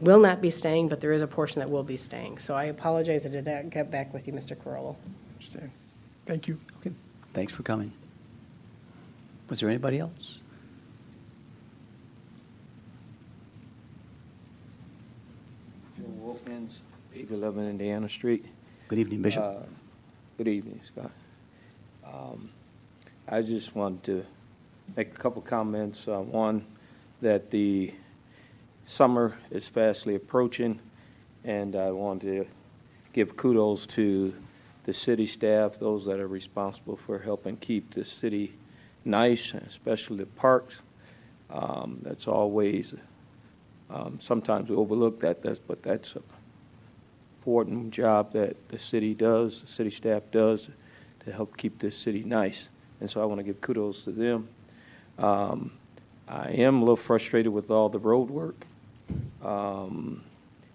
not be staying, but there is a portion that will be staying. So I apologize I did not get back with you, Mr. Carollo. Understand. Thank you. Okay, thanks for coming. Was there anybody else? Joe Wilkins, 811 Indiana Street. Good evening, Bishop. Good evening, Scott. I just wanted to make a couple comments. One, that the summer is fastly approaching, and I want to give kudos to the city staff, those that are responsible for helping keep the city nice, especially the parks. That's always, sometimes we overlook that, but that's an important job that the city does, the city staff does, to help keep this city nice. And so I want to give kudos to them. I am a little frustrated with all the road work. I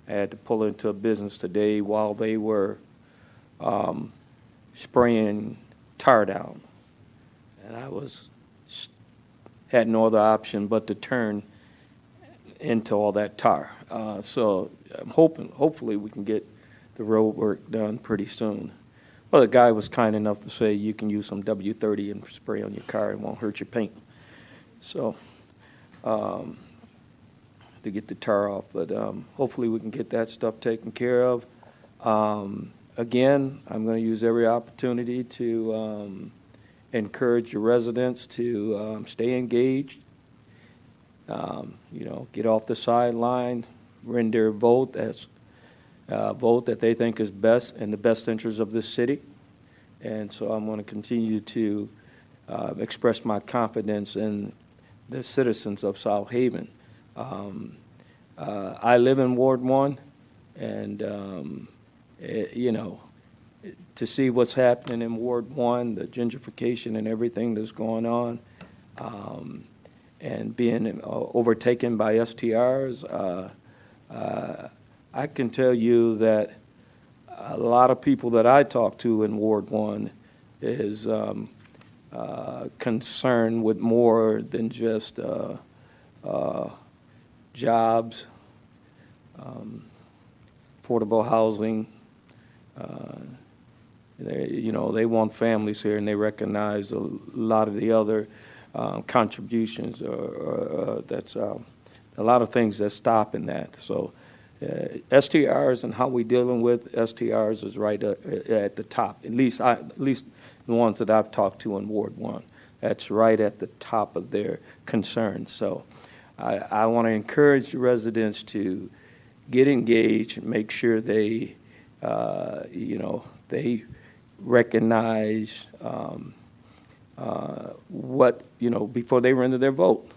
had to pull into a business today while they were spraying tar down. And I had no other option but to turn into all that tar. So I'm hopefully we can get the road work done pretty soon. Well, the guy was kind enough to say you can use some W30 and spray on your car, it won't hurt your paint. So to get the tar off, but hopefully we can get that stuff taken care of. Again, I'm going to use every opportunity to encourage your residents to stay engaged, get off the sideline, render a vote that they think is best in the best interest of this city. And so I'm going to continue to express my confidence in the citizens of South Haven. I live in Ward 1, and to see what's happening in Ward 1, the gentrification and everything that's going on, and being overtaken by STRs, I can tell you that a lot of people that I talk to in Ward 1 is concerned with more than just jobs, affordable housing. They want families here, and they recognize a lot of the other contributions, or that's a lot of things that's stopping that. So STRs and how we dealing with STRs is right at the top. At least the ones that I've talked to in Ward 1. That's right at the top of their concerns. So I want to encourage the residents to get engaged and make sure they they recognize what, before they render their vote,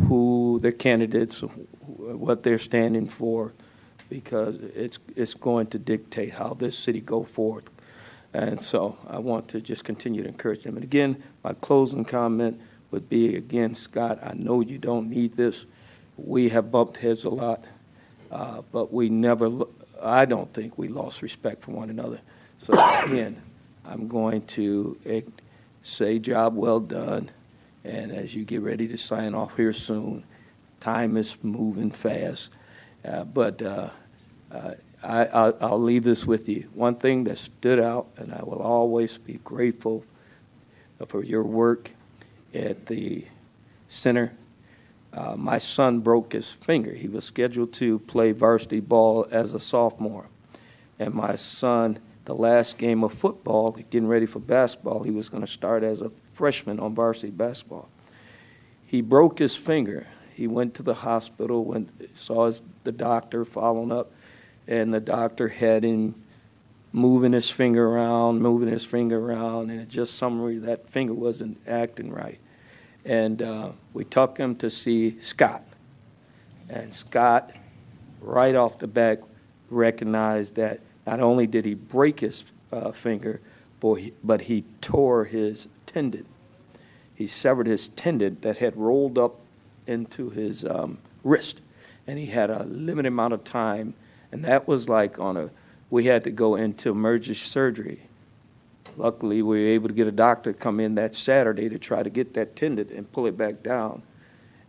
who their candidates, what they're standing for, because it's going to dictate how this city go forward. And so I want to just continue to encourage them. And again, my closing comment would be, again, Scott, I know you don't need this. We have bumped heads a lot, but we never, I don't think we lost respect for one another. So again, I'm going to say job well done. And as you get ready to sign off here soon, time is moving fast. But I'll leave this with you. One thing that stood out, and I will always be grateful for your work at the center. My son broke his finger. He was scheduled to play varsity ball as a sophomore. And my son, the last game of football, getting ready for basketball, he was going to start as a freshman on varsity basketball. He broke his finger. He went to the hospital, saw the doctor following up, and the doctor had him moving his finger around, and it just summary that finger wasn't acting right. And we took him to see Scott. And Scott, right off the bat, recognized that not only did he break his finger, but he tore his tendon. He severed his tendon that had rolled up into his wrist. And he had a limited amount of time. And that was like we had to go into emergency surgery. Luckily, we were able to get a doctor to come in that Saturday to try to get that tendon and pull it back down.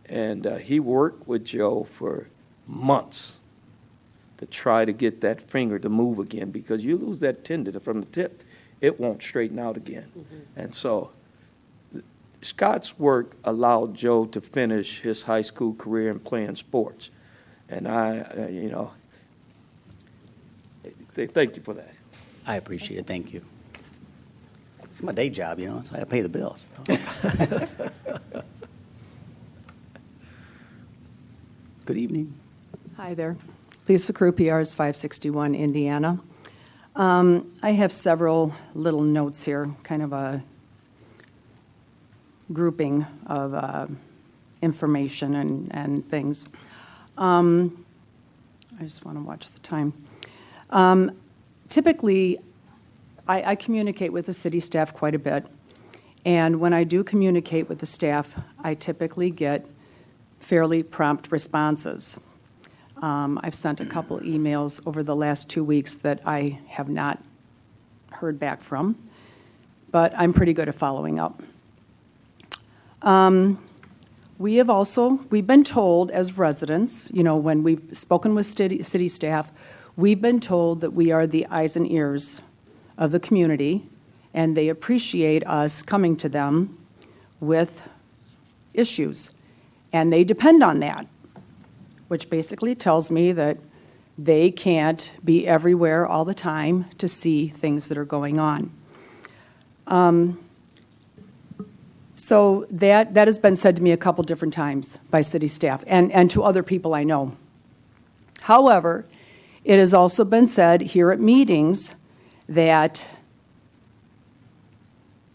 And he worked with Joe for months to try to get that finger to move again, because you lose that tendon from the tip, it won't straighten out again. Mm-hmm. And so Scott's work allowed Joe to finish his high school career in playing sports. And thank you for that. I appreciate it. Thank you. It's my day job, so I got to pay the bills. Good evening. Hi there. Lisa Crew, PRs 561, Indiana. I have several little notes here, kind of a grouping of information and things. I just want to watch the time. Typically, I communicate with the city staff quite a bit, and when I do communicate with the staff, I typically get fairly prompt responses. I've sent a couple emails over the last 2 weeks that I have not heard back from, but I'm pretty good at following up. We've been told as residents, when we've spoken with city staff, we've been told that we are the eyes and ears of the community, and they appreciate us coming to them with issues. And they depend on that, which basically tells me that they can't be everywhere all the time to see things that are going on. So that has been said to me a couple different times by city staff and to other people I know. However, it has also been said here at meetings that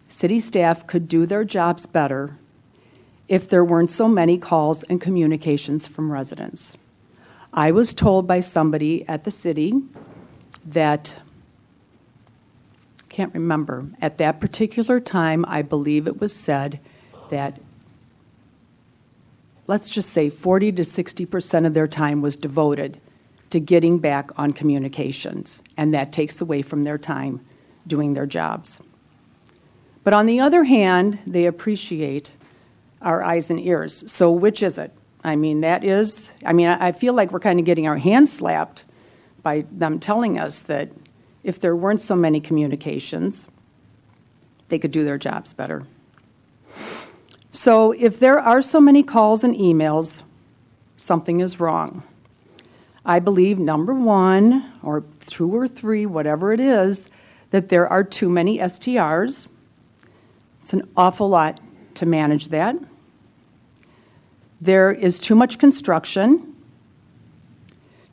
city staff could do their jobs better if there weren't so many calls and communications from residents. I was told by somebody at the city that, can't remember, at that particular time, I believe it was said that, let's just say 40 to 60% of their time was devoted to getting back on communications, and that takes away from their time doing their jobs. But on the other hand, they appreciate our eyes and ears. So which is it? I feel like we're kind of getting our hands slapped by them telling us that if there weren't so many communications, they could do their jobs better. So if there are so many calls and emails, something is wrong. I believe, number one, or 2 or 3, whatever it is, that there are too many STRs. It's an awful lot to manage that. There is too much construction,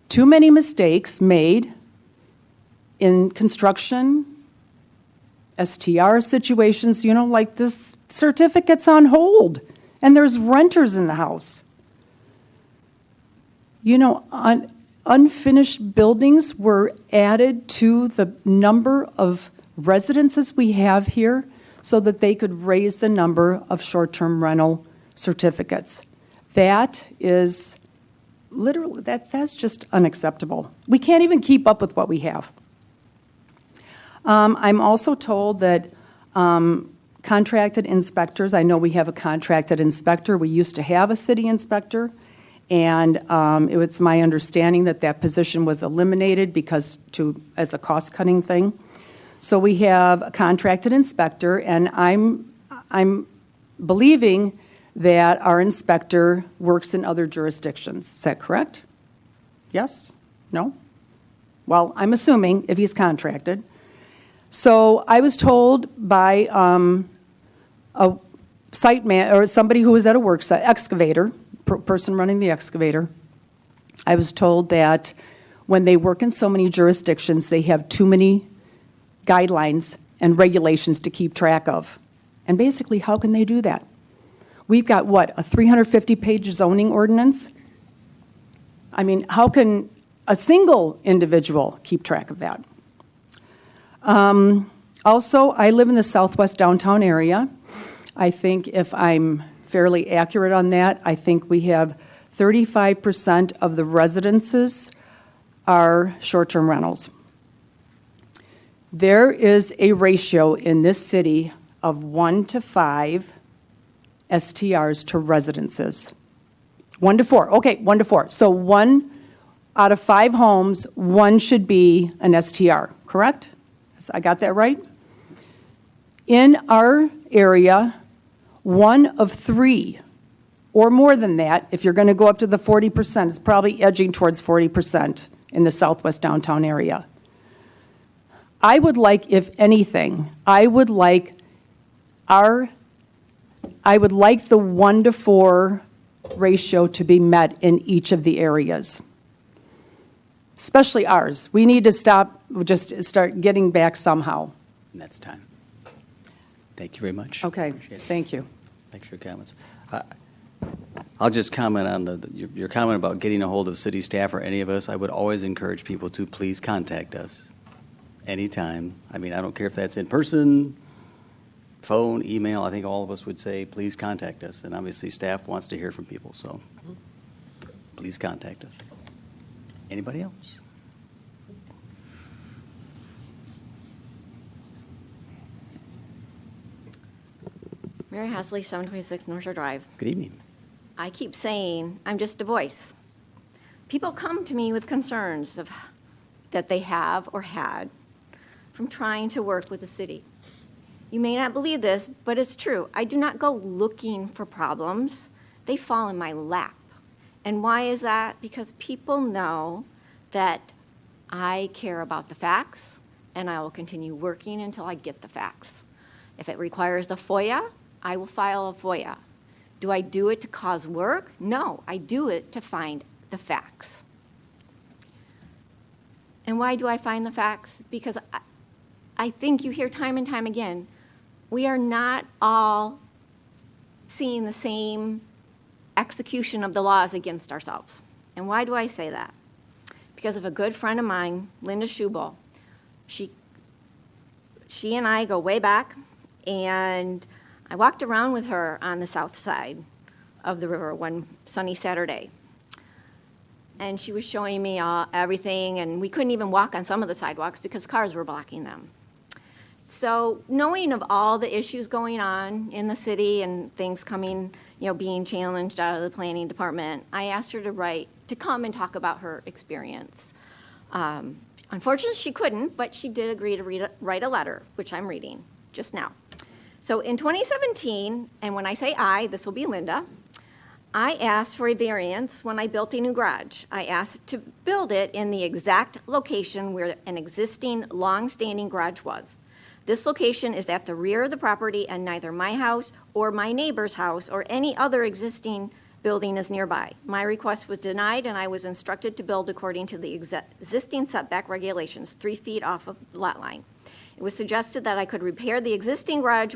too many mistakes made in construction, STR situations, like this certificate's on hold, and there's renters in the house. unfinished buildings were added to the number of residences we have here so that they could raise the number of short-term rental certificates. That is literally, that's just unacceptable. We can't even keep up with what we have. I'm also told that contracted inspectors, I know we have a contracted inspector. We used to have a city inspector, and it was my understanding that that position was eliminated because as a cost-cutting thing. So we have a contracted inspector, and I'm believing that our inspector works in other jurisdictions. Is that correct? Yes? No? Well, I'm assuming if he's contracted. So I was told by a site man, or somebody who was at a work site, excavator, person running the excavator, I was told that when they work in so many jurisdictions, they have too many guidelines and regulations to keep track of. And basically, how can they do that? We've got, what, a 350-page zoning ordinance? I mean, how can a single individual keep track of that? Also, I live in the southwest downtown area. I think if I'm fairly accurate on that, I think we have 35% of the residences are short-term rentals. There is a ratio in this city of 1 to 5 STRs to residences. 1 to 4. Okay, 1 to 4. So 1 out of 5 homes, 1 should be an STR, correct? I got that right? In our area, 1 of 3, or more than that, if you're going to go up to the 40%, it's probably edging towards 40% in the southwest downtown area. I would like, if anything, I would like the 1 to 4 ratio to be met in each of the areas, especially ours. We need to start getting back somehow. And that's time. Thank you very much. Okay, Appreciate it. thank you. Thanks for your comments. I'll just comment on your comment about getting a hold of city staff or any of us. I would always encourage people to please contact us anytime. I mean, I don't care if that's in person, phone, email. I think all of us would say, please contact us. And obviously, staff wants to hear from people, so please contact us. Anybody else? Mary Hasley, 726 North Shore Drive. Good evening. I keep saying I'm just a voice. People come to me with concerns that they have or had from trying to work with the city. You may not believe this, but it's true. I do not go looking for problems. They fall in my lap. And why is that? Because people know that I care about the facts, and I will continue working until I get the facts. If it requires the FOIA, I will file a FOIA. Do I do it to cause work? No, I do it to find the facts. And why do I find the facts? Because I think you hear time and time again, we are not all seeing the same execution of the laws against ourselves. And why do I say that? Because of a good friend of mine, Linda Schubel. She and I go way back, and I walked around with her on the south side of the river one sunny Saturday. And she was showing me everything, and we couldn't even walk on some of the sidewalks because cars were blocking them. So knowing of all the issues going on in the city and things coming, being challenged out of the planning department, I asked her to come and talk about her experience. Unfortunately, she couldn't, but she did agree to write a letter, which I'm reading just now. So in 2017, and when I say I, this will be Linda, I asked for a variance when I built a new garage. I asked to build it in the exact location where an existing long-standing garage was. This location is at the rear of the property, and neither my house or my neighbor's house or any other existing building is nearby. My request was denied, and I was instructed to build according to the existing setback regulations, 3 feet off of lot line. It was suggested that I could repair the existing garage,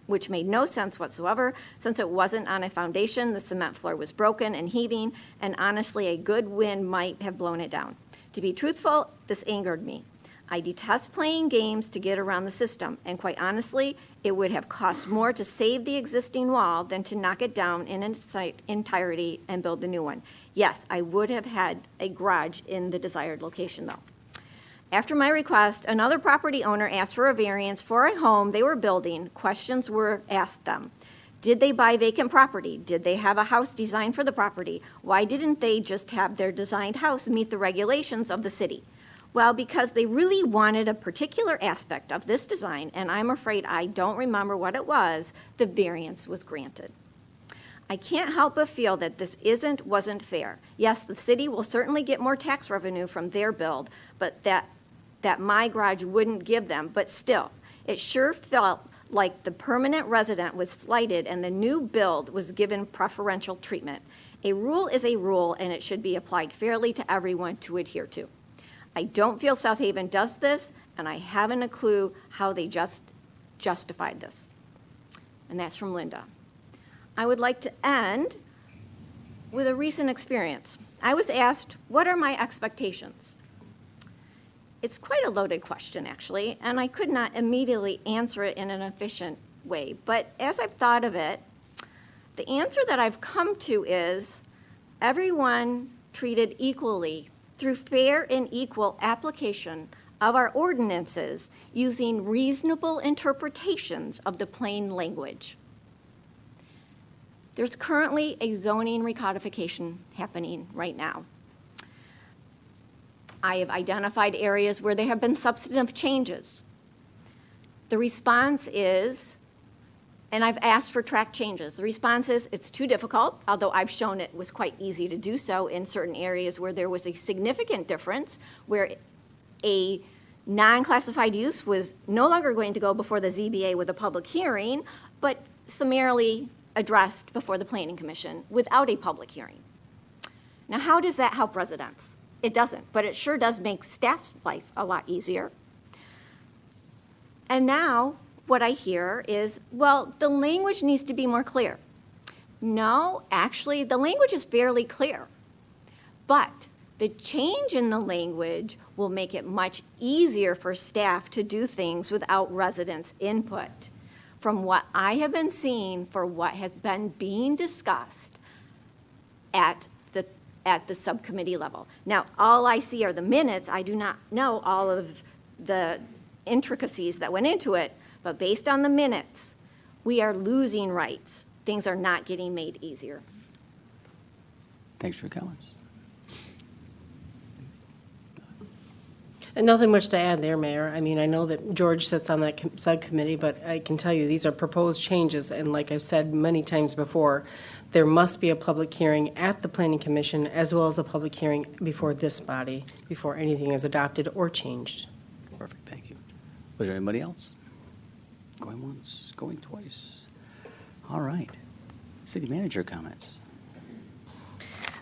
which made no sense whatsoever, since it wasn't on a foundation, the cement floor was broken and heaving, and honestly, a good wind might have blown it down. To be truthful, this angered me. I detest playing games to get around the system, and quite honestly, it would have cost more to save the existing wall than to knock it down in its entirety and build a new one. Yes, I would have had a garage in the desired location, though. After my request, another property owner asked for a variance for a home they were building. Questions were asked them. Did they buy vacant property? Did they have a house designed for the property? Why didn't they just have their designed house meet the regulations of the city? Well, because they really wanted a particular aspect of this design, and I'm afraid I don't remember what it was, the variance was granted. I can't help but feel that this wasn't fair. Yes, the city will certainly get more tax revenue from their build, but that my garage wouldn't give them, but still, it sure felt like the permanent resident was slighted and the new build was given preferential treatment. A rule is a rule, and it should be applied fairly to everyone to adhere to. I don't feel South Haven does this, and I haven't a clue how they justified this. And that's from Linda. I would like to end with a recent experience. I was asked, what are my expectations? It's quite a loaded question, actually, and I could not immediately answer it in an efficient way. But as I've thought of it, the answer that I've come to is everyone treated equally through fair and equal application of our ordinances using reasonable interpretations of the plain language. There's currently a zoning recodification happening right now. I have identified areas where there have been substantive changes. The response is, and I've asked for track changes. The response is it's too difficult, although I've shown it was quite easy to do so in certain areas where there was a significant difference, where a non-classified use was no longer going to go before the ZBA with a public hearing, but summarily addressed before the Planning Commission without a public hearing. Now, how does that help residents? It doesn't, but it sure does make staff's life a lot easier. And now, what I hear is, well, the language needs to be more clear. No, actually, the language is fairly clear. But the change in the language will make it much easier for staff to do things without residents' input. From what I have been seeing for what has been being discussed at the subcommittee level. Now, all I see are the minutes. I do not know all of the intricacies that went into it, but based on the minutes, we are losing rights. Things are not getting made easier. Thanks for your comments. And nothing much to add there, Mayor. I mean, I know that George sits on that subcommittee, but I can tell you these are proposed changes, and like I've said many times before, there must be a public hearing at the Planning Commission as well as a public hearing before this body, before anything is adopted or changed. Perfect, thank you. Was there anybody else? Going once, going twice. All right. City manager comments.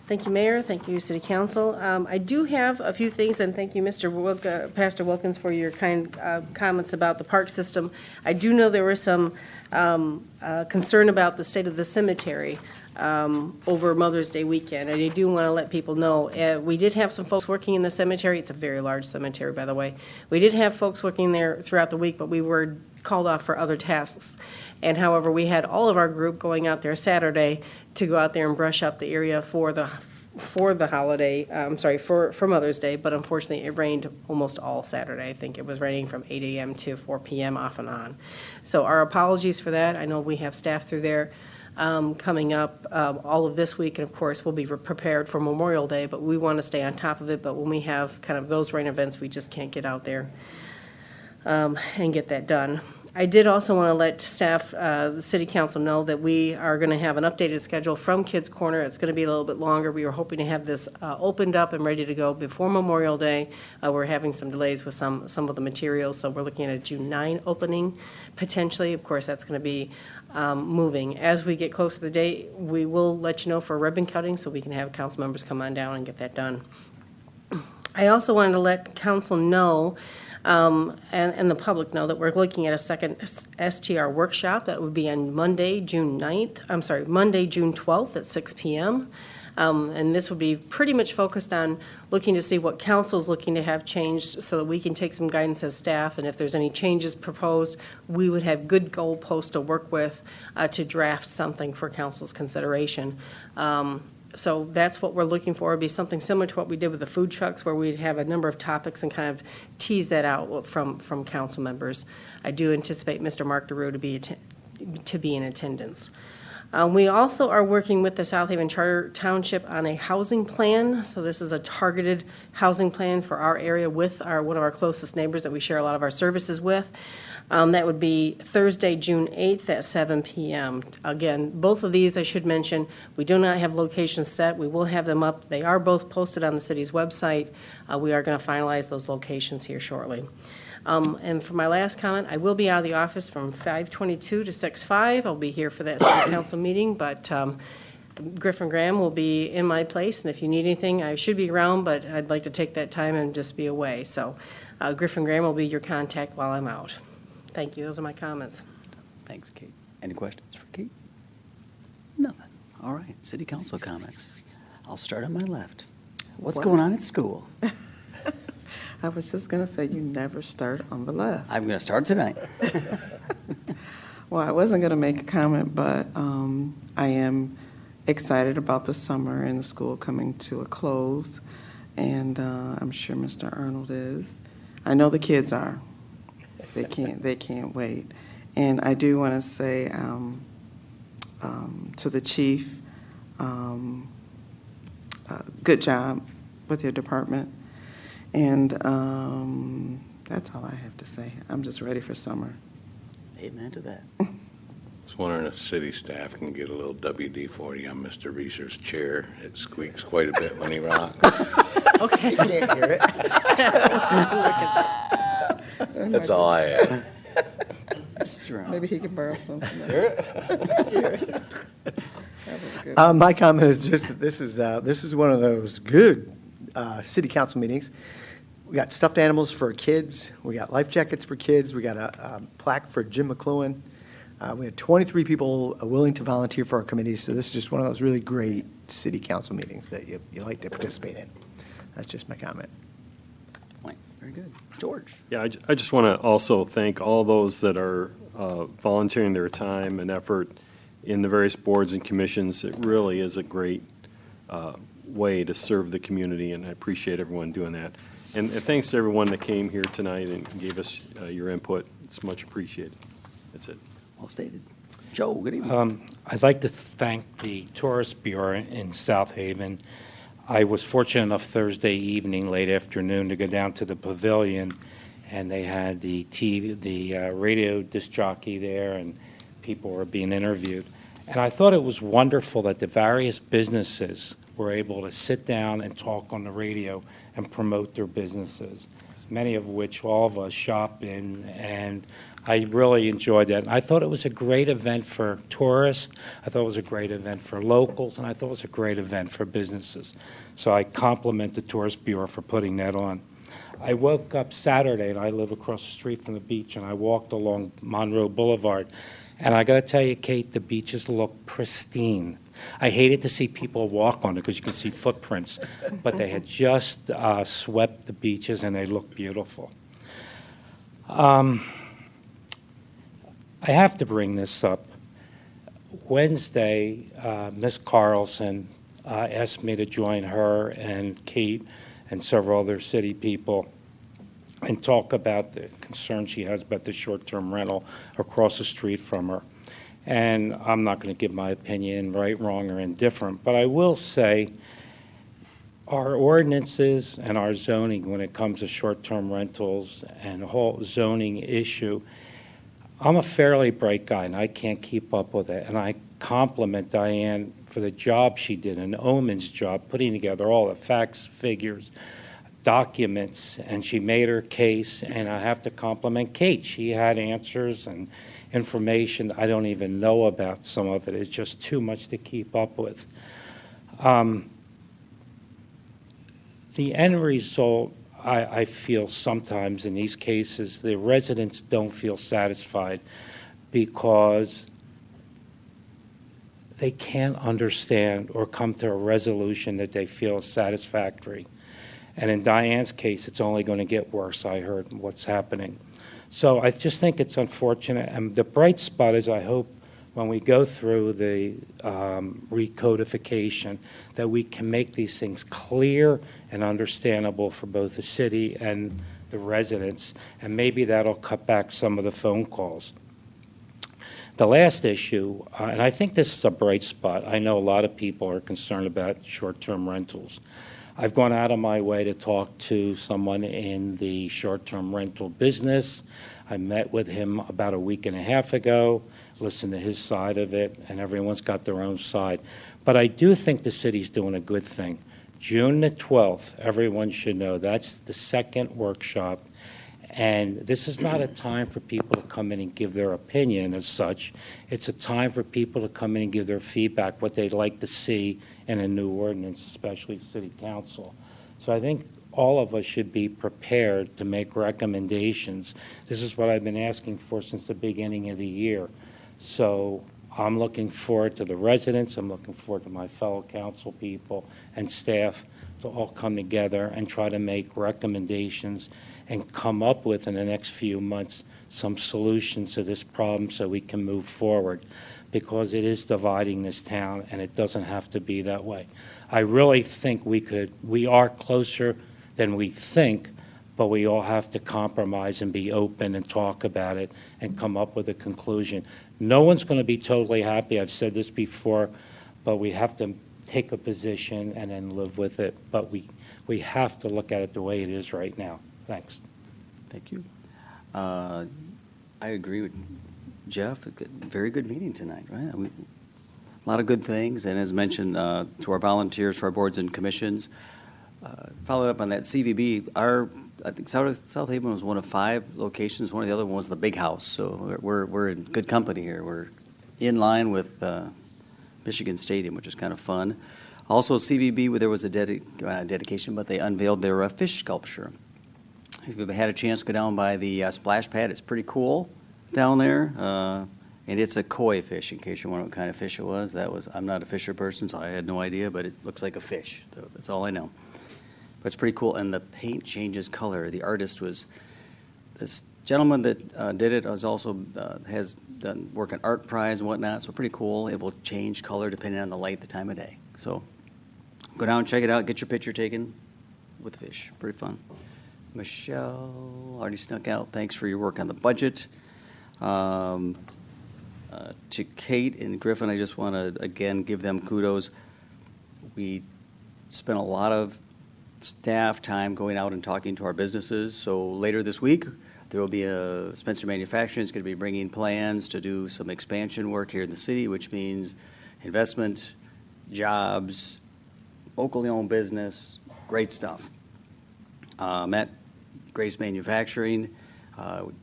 Thank you, Mayor. Thank you, City Council. I do have a few things, and thank you, Pastor Wilkins, for your kind comments about the park system. I do know there was some concern about the state of the cemetery over Mother's Day weekend, and I do want to let people know. We did have some folks working in the cemetery. It's a very large cemetery, by the way. We did have folks working there throughout the week, but we were called off for other tasks. And however, we had all of our group going out there Saturday to go out there and brush up the area for the holiday, for Mother's Day, but unfortunately it rained almost all Saturday. I think it was raining from 8 a.m. to 4 p.m. off and on. So our apologies for that. I know we have staff through there coming up all of this week, and of course we'll be prepared for Memorial Day, but we want to stay on top of it. But when we have kind of those rain events, we just can't get out there and get that done. I did also want to let staff, the city council know that we are going to have an updated schedule from Kids Corner. It's going to be a little bit longer. We were hoping to have this opened up and ready to go before Memorial Day. We're having some delays with some of the materials, so we're looking at a June 9 opening potentially. Of course, that's going to be moving. As we get close to the date, we will let you know for ribbon cutting so we can have council members come on down and get that done. I also wanted to let council know and the public know that we're looking at a second STR workshop. That would be on Monday, June 12th at 6 p.m. And this would be pretty much focused on looking to see what council's looking to have changed so that we can take some guidance as staff. And if there's any changes proposed, we would have good goalposts to work with to draft something for council's consideration. So that's what we're looking for. It'd be something similar to what we did with the food trucks, where we'd have a number of topics and kind of tease that out from council members. I do anticipate Mr. Mark DeRue to be in attendance. We also are working with the South Haven Charter Township on a housing plan. So this is a targeted housing plan for our area with one of our closest neighbors that we share a lot of our services with. That would be Thursday, June 8th at 7 p.m. Again, both of these, I should mention, we do not have locations set. We will have them up. They are both posted on the city's website. We are going to finalize those locations here shortly. And for my last comment, I will be out of the office from 5:22 to 6:05. I'll be here for that city council meeting, but Griffin Graham will be in my place, and if you need anything, I should be around, but I'd like to take that time and just be away. So Griffin Graham will be your contact while I'm out. Thank you. Those are my comments. Thanks, Kate. Any questions for Kate? Nothing. All right, city council comments. I'll start on my left. What's going on at school? I was just going to say, you never start on the left. I'm going to start tonight. Well, I wasn't going to make a comment, but I am excited about the summer and the school coming to a close, and I'm sure Mr. Arnold is. I know the kids are. They can't wait. And I do want to say to the chief, good job with your department. And that's all I have to say. I'm just ready for summer. Amen to that. Just wondering if city staff can get a little WD-40 on Mr. Reeser's chair. It squeaks quite a bit when he rocks. Okay. You can't hear it. That's all I have. Maybe he can borrow something. My comment is just that this is one of those good city council meetings. We got stuffed animals for kids. We got life jackets for kids. We got a plaque for Jim McLuhan. We had 23 people willing to volunteer for our committees. So this is just one of those really great city council meetings that you like to participate in. That's just my comment. Point. Very good. George. Yeah, I just want to also thank all those that are volunteering their time and effort in the various boards and commissions. It really is a great way to serve the community, and I appreciate everyone doing that. And thanks to everyone that came here tonight and gave us your input. It's much appreciated. That's it. Well stated. Joe, good evening. I'd like to thank the Tourist Bureau in South Haven. I was fortunate enough Thursday evening, late afternoon, to go down to the pavilion, and they had the radio disc jockey there, and people were being interviewed. And I thought it was wonderful that the various businesses were able to sit down and talk on the radio and promote their businesses, many of which all of us shop in, and I really enjoyed that. And I thought it was a great event for tourists, I thought it was a great event for locals, and I thought it was a great event for businesses. So I compliment the Tourist Bureau for putting that on. I woke up Saturday, and I live across the street from the beach, and I walked along Monroe Boulevard, and I got to tell you, Kate, the beaches look pristine. I hated to see people walk on it because you could see footprints, but they had just swept the beaches, and they looked beautiful. I have to bring this up. Wednesday, Ms. Carlson asked me to join her and Kate and several other city people and talk about the concern she has about the short-term rental across the street from her. And I'm not going to give my opinion, right, wrong, or indifferent, but I will say our ordinances and our zoning when it comes to short-term rentals and the whole zoning issue, I'm a fairly bright guy, and I can't keep up with it. And I compliment Diane for the job she did, an Omen's job, putting together all the facts, figures, documents, and she made her case. And I have to compliment Kate. She had answers and information I don't even know about. Some of it is just too much to keep up with. The end result, I feel sometimes in these cases, the residents don't feel satisfied because they can't understand or come to a resolution that they feel is satisfactory. And in Diane's case, it's only going to get worse, I heard what's happening. So I just think it's unfortunate. And the bright spot is I hope when we go through the recodification that we can make these things clear and understandable for both the city and the residents, and maybe that'll cut back some of the phone calls. The last issue, and I think this is a bright spot, I know a lot of people are concerned about short-term rentals. I've gone out of my way to talk to someone in the short-term rental business. I met with him about a week and a half ago, listened to his side of it, and everyone's got their own side. But I do think the city's doing a good thing. June the 12th, everyone should know, that's the second workshop. And this is not a time for people to come in and give their opinion as such. It's a time for people to come in and give their feedback, what they'd like to see in a new ordinance, especially city council. So I think all of us should be prepared to make recommendations. This is what I've been asking for since the beginning of the year. So I'm looking forward to the residents, I'm looking forward to my fellow council people and staff to all come together and try to make recommendations and come up with in the next few months some solutions to this problem so we can move forward, because it is dividing this town and it doesn't have to be that way. I really think we are closer than we think, but we all have to compromise and be open and talk about it and come up with a conclusion. No one's going to be totally happy. I've said this before, but we have to take a position and then live with it. But we have to look at it the way it is right now. Thanks. Thank you. I agree with Jeff. A very good meeting tonight, right? A lot of good things, and as mentioned, to our volunteers, to our boards and commissions. Followed up on that CVB, I think South Haven was one of 5 locations. One of the other ones was the Big House. So we're in good company here. We're in line with Michigan Stadium, which is kind of fun. Also, CVB, there was a dedication, but they unveiled their fish sculpture. If you've had a chance to go down by the splash pad, it's pretty cool down there. And it's a koi fish, in case you wonder what kind of fish it was. I'm not a fisher person, so I had no idea, but it looks like a fish. So that's all I know. But it's pretty cool, and the paint changes color. The artist was, this gentleman that did it has done work on Art Prize and whatnot, so pretty cool. It will change color depending on the light, the time of day. So go down, check it out, get your picture taken with the fish. Pretty fun. Michelle already snuck out. Thanks for your work on the budget. To Kate and Griffin, I just want to, again, give them kudos. We spent a lot of staff time going out and talking to our businesses. So later this week, there will be Spencer Manufacturing is going to be bringing plans to do some expansion work here in the city, which means investment, jobs, locally owned business, great stuff. Met Grace Manufacturing,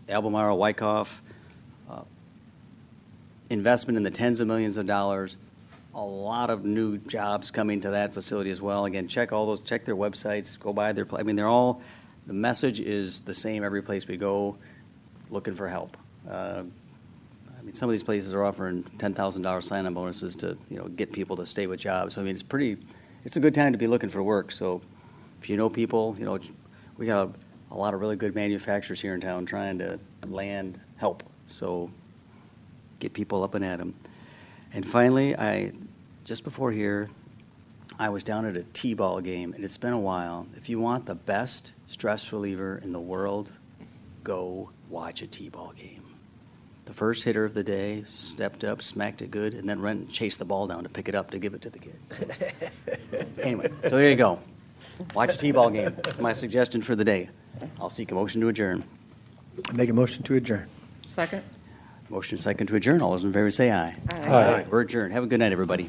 Albemarle, Wyckoff, investment in the tens of millions of dollars, a lot of new jobs coming to that facility as well. Again, check their websites, go by their, the message is the same every place we go, looking for help. Some of these places are offering $10,000 sign-on bonuses to, get people to stay with jobs. So, it's a good time to be looking for work. So if you know people, we got a lot of really good manufacturers here in town trying to land help. So get people up and at them. And finally, just before here, I was down at a T-ball game, and it's been a while. If you want the best stress reliever in the world, go watch a T-ball game. The first hitter of the day stepped up, smacked it good, and then ran and chased the ball down to pick it up to give it to the kid. Anyway, so there you go. Watch a T-ball game. That's my suggestion for the day. I'll seek a motion to adjourn. Make a motion to adjourn. Second. Motion second to adjourn. All those in favor say aye. Aye. We're adjourned. Have a good night, everybody.